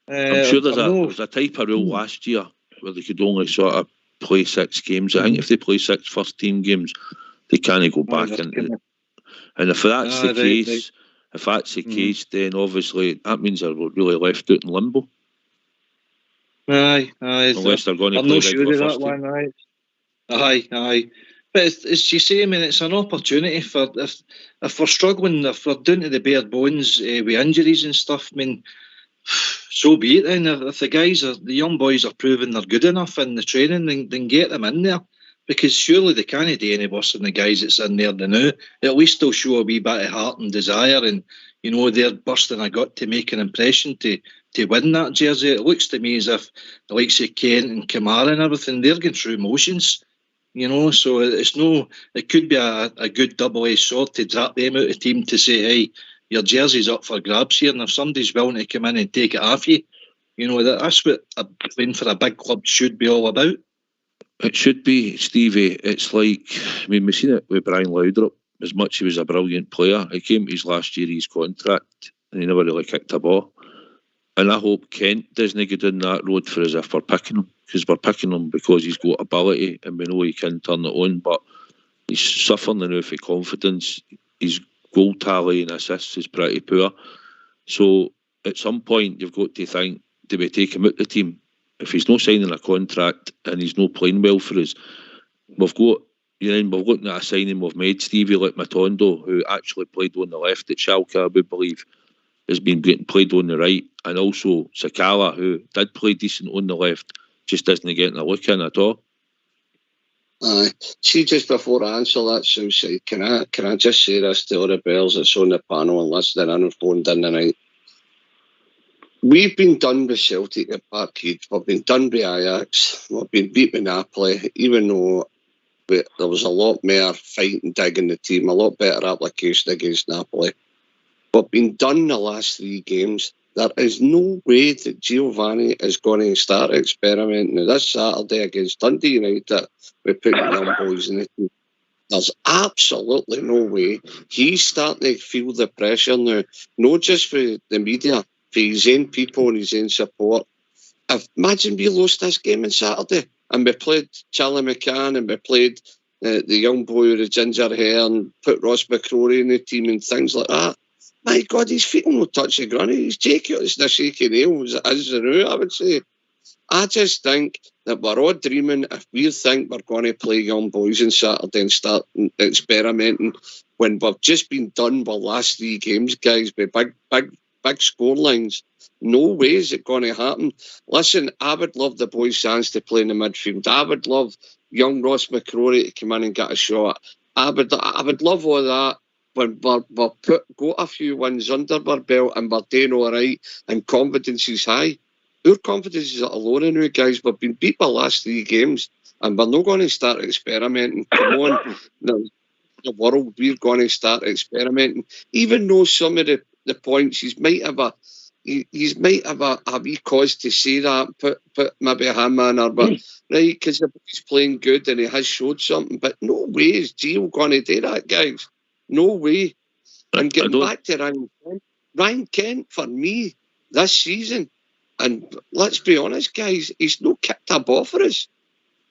I'm sure there's a type of rule last year where they could only sort of play 6 games. I think if they play 6 first team games, they can't go back into. And if that's the case, then obviously that means they're really left out in limbo. Aye. Unless they're going to I'm play not sure of first that team. one. Aye. But as you say, I mean, it's an opportunity for if we're struggling, if we're down to the bare bones with injuries and stuff. I mean, so be it then. If the young boys are proving they're good enough in the training, then get them in there, because surely they can't do any worse than the guys that's in there now. At least they'll show a wee bit of heart and desire, and they're bursting a gut to make an impression to win that jersey. It looks to me as if the likes of Kent and Kamara and everything, they're going through motions. So it could be a good double-edged sword to drop them out of the team to say, hey, your jersey's up for grabs here, and if somebody's willing to come in and take it off you, that's what playing for a big club should be all about. It should be, Stevie. It's like, we've seen it with Brian Laudrup. As much as he was a brilliant player, he came to his last year of his contract and he never really kicked a ball. And I hope Kent doesn't go down that road for us if we're picking him, because we're picking him because he's got ability and we know he can turn it on, but he's suffering now for confidence. His goal tally and assists is pretty poor. So at some point you've got to think, do we take him out the team? If he's not signing a contract and he's not playing well for us, we're looking at a signing we've made, Stevie, like Matondo, who actually played on the left at Schalke, I would believe, has been getting played on the right, and also Sakala, who did play decent on the left, just isn't getting a look in at all. Aye. See, just before I answer that, Southside, can I just say this to all the bells that's on the panel and listening in and phoned in tonight? We've been done with Celtic at Parkhead. We've been done with Ajax. We've been beat with Napoli, even though there was a lot more fight and dig in the team, a lot better application against Napoli. We've been done the last 3 games. there is no way that Giovanni is going to start experimenting this Saturday against Dundee United with putting young boys in the team. There's absolutely no way. He's starting to feel the pressure now, not just for the media, for his own people and his own support. Imagine we lost this game on Saturday and we played Charlie McCann and we played the young boy with the ginger hair and put Ross McCrory in the team and things like that. My God, his feet will not touch the ground. He's taking it's the shaky nails as the now, I would say. I just think that we're all dreaming if we think we're going to play young boys on Saturday and start experimenting when we've just been done with the last 3 games, guys, with big score lines. No way is it going to happen. Listen, I would love the boys' chance to play in the midfield. I would love young Ross McCrory to come in and get a shot. I would love all that. When we've got a few wins under our belt and we're doing all right and confidence is high. Our confidence is at a low now, guys. We've been beat by the last 3 games and we're not going to start experimenting. Come on, the world, we're going to start experimenting. Even though some of the points he might have a wee cause to say that, put maybe him in or but right, because he's playing good and he has showed something. But no way is Gio going to do that, guys. No way. And getting back to Ryan Kent, for me, this season, and let's be honest, guys, he's not kicked a ball for us.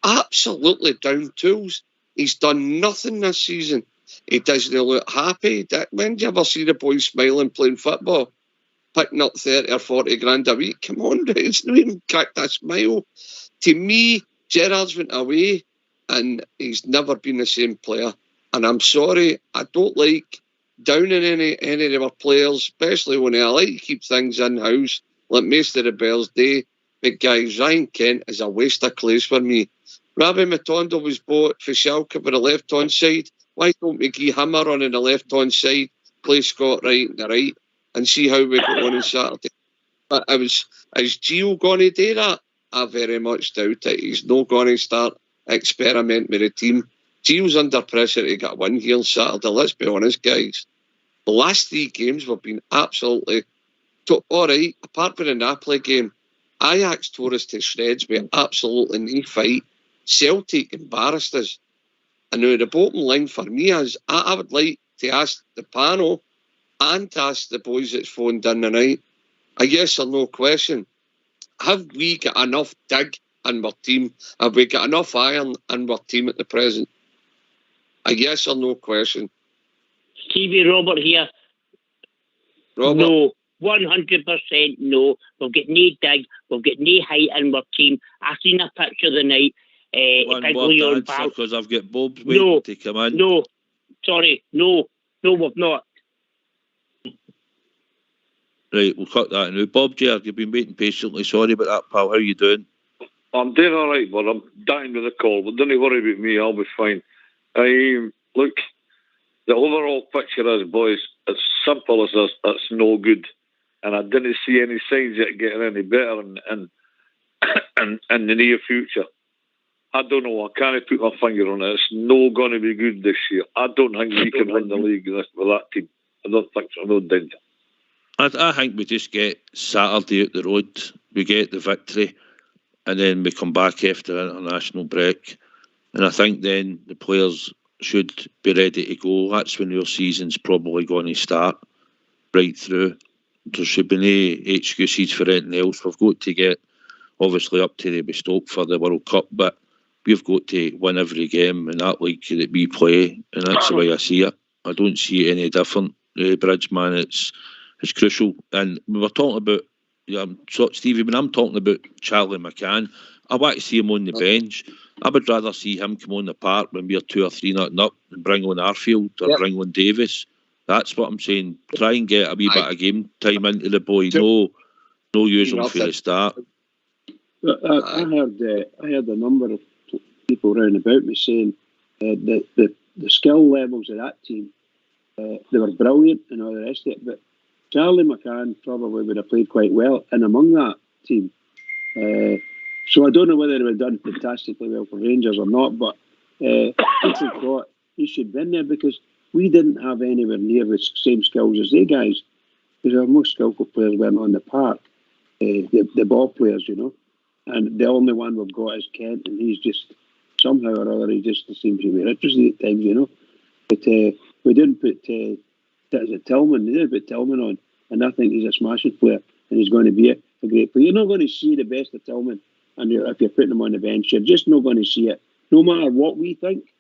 Absolutely down tools. He's done nothing this season. He doesn't look happy. When do you ever see the boys smiling playing football? Picking up 30 or 40 grand a week? Come on, it's not even kicked a smile. To me, Gerrard's went away and he's never been the same player. And I'm sorry, I don't like downing any of our players, especially when I like to keep things in-house, like most of the Bears do. But guys, Ryan Kent is a waste of class for me. Rabbi Matondo was bought for Schalke for the left-hand side. Why don't we give him a run on the left-hand side, play Scott Wright on the right, and see how we go on Saturday? But is Gio going to do that? I very much doubt it. He's not going to start experimenting with the team. Gio's under pressure to get a win here on Saturday. Let's be honest, guys. The last 3 games we've been absolutely all right, apart from the Napoli game. Ajax tore us to shreds with absolutely no fight. Celtic embarrassed us. And now the bottom line for me is I would like to ask the panel and to ask the boys that's phoned in tonight a yes or no question. Have we got enough dig in our team? Have we got enough iron in our team at the present? A yes or no question. Stevie Robert here. Robert? No. 100% no. We've got no dig. We've got no height in our team. I seen a picture the night. One word answer, because I've got Bob's waiting to come in. No. Sorry. No, we've not. Right, we'll cut that now. Bob J, you've been waiting patiently. Sorry about that, pal. How you doing? I'm doing all right, but I'm dying with a call. But don't worry about me. I'll be fine. Look, the overall picture is, boys, as simple as this, it's no good. And I didn't see any signs of it getting any better in the near future. I don't know. I can't put my finger on it. It's not going to be good this year. I don't think we can win the league with that team. I don't think so. I don't think so. I think we just get Saturday out the road. We get the victory. And then we come back after the international break. And I think then the players should be ready to go. That's when your season's probably going to start right through. There should be no excuses for anything else. We've got to get, obviously, up to the Stoke for the World Cup, but we've got to win every game in that league that we play, and that's the way I see it. I don't see it any different, Bridgeman. It's crucial. And we were talking about, Stevie, when I'm talking about Charlie McCann, I want to see him on the bench. I would rather see him come on the park when we're 2 or 3-0 up and bring on Arfield or bring on Davis. That's what I'm saying. Try and get a wee bit of game time into the boy. No use him for the start. I heard a number of people round about me saying that the skill levels of that team, they were brilliant and all the rest of it. But Charlie McCann probably would have played quite well in among that team. So I don't know whether he would have done fantastically well for Rangers or not, but people thought he should be in there because we didn't have anywhere near the same skills as they guys. because our most skillful players weren't on the park, the ball players, you know, and the only one we've got is Kent, and he's just somehow or other he just seems to be interested at times, you know. But we didn't put Tillman. They didn't put Tillman on, and I think he's a smashing player, and he's going to be a great player. You're not going to see the best of Tillman, and if you're putting him on the bench, you're just not going to see it. No matter what we think,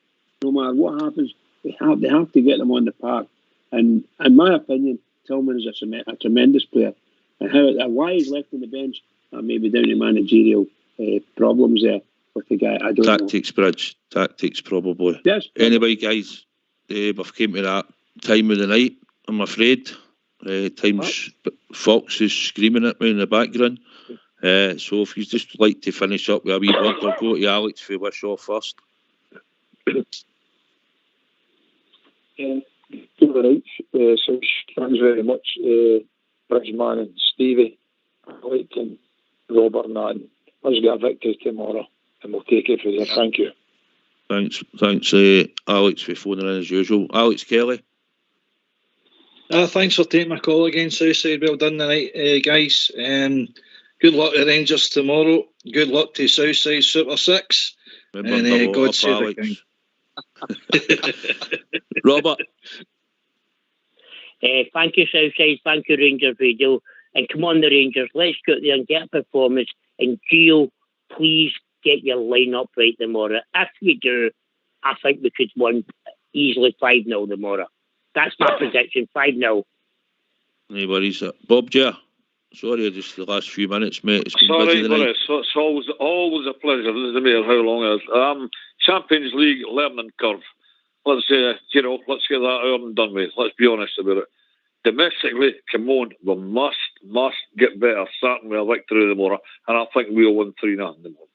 no matter what happens, they have to get them on the park. And in my opinion, Tillman is a tremendous player. And why he's left on the bench, maybe down to managerial problems there with the guy. I don't know. Tactics probably. Yes. Anyway, guys, we've came to that time of the night, I'm afraid. Times Fox is screaming at me in the background. So if you just like to finish up with a wee word, I'll go to Alex for wish off first. Right. So thanks very much, Bridgeman and Stevie, Alec and Robert and that. Let's get a victory tomorrow and we'll take it from there. Thank you. Thanks, Alex, for phoning in as usual. Alex Kelly. Thanks for taking my call again, Southside. Well done tonight, guys. Good luck to Rangers tomorrow. Good luck to Southside Super 6. And God save the King. Robert. Thank you, Southside. Thank you, Rangers Radio. And come on, the Rangers. Let's go out there and get a performance. And Gio, please get your line-up right tomorrow. If we do, I think we could win easily 5-0 tomorrow. That's my prediction, 5-0. No worries. Bob J. Sorry, just the last few minutes, mate. It's been busy tonight. It's always a pleasure. It doesn't matter how long it is. Champions League learning curve. Let's let's get that out and done with. Let's be honest about it. Domestically, come on, we must get better, starting with a victory tomorrow, and I think we'll win 3-0 tomorrow.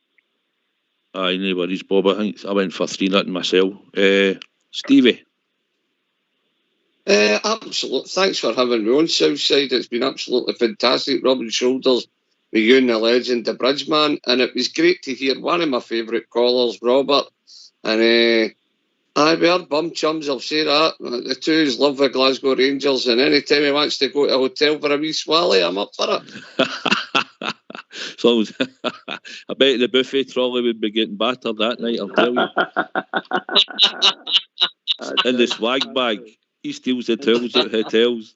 Aye, no worries, Bob. I think I went for 3-0 myself. Stevie. Absolutely. Thanks for having me on, Southside. It's been absolutely fantastic. Rubbing shoulders with you and the legend, the Bridgeman, and it was great to hear one of my favourite callers, Robert. And we are bum chums, I'll say that. The twos love the Glasgow Rangers, and any time he wants to go to a hotel for a wee swally, I'm up for it. So I bet the buffet trolley would be getting battered that night, I'll tell you. In the swag bag. He steals the towels at hotels.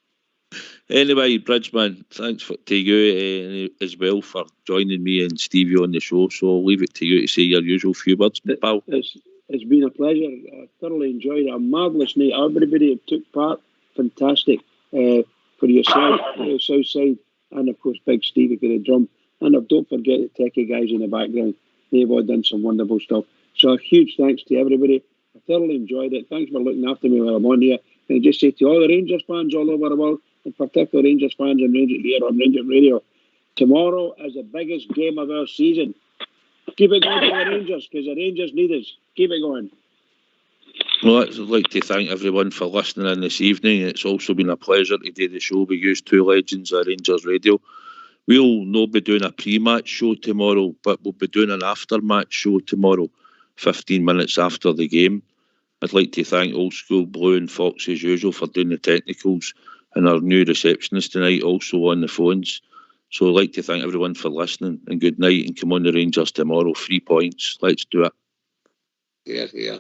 Anyway, Bridgeman, thanks to you as well for joining me and Stevie on the show. So I'll leave it to you to say your usual few words, pal. It's been a pleasure. I thoroughly enjoyed it. A marvellous night. Everybody who took part, fantastic. For yourself, Southside, and of course Big Stevie for the drum. And don't forget the techie guys in the background. They've all done some wonderful stuff. So a huge thanks to everybody. I thoroughly enjoyed it. Thanks for looking after me while I'm on here. And I just say to all the Rangers fans all over the world, in particular Rangers fans and Rangers here on Rangers Radio, tomorrow is the biggest game of our season. Keep it going for the Rangers, because the Rangers need us. Keep it going. Well, I'd like to thank everyone for listening in this evening. It's also been a pleasure to do the show with you two legends at Rangers Radio. We'll not be doing a pre-match show tomorrow, but we'll be doing an after-match show tomorrow, 15 minutes after the game. I'd like to thank Old School Blue and Fox as usual for doing the technicals, and our new receptionist tonight also on the phones. So I'd like to thank everyone for listening, and good night, and come on the Rangers tomorrow. 3 points. Let's do it. Yeah.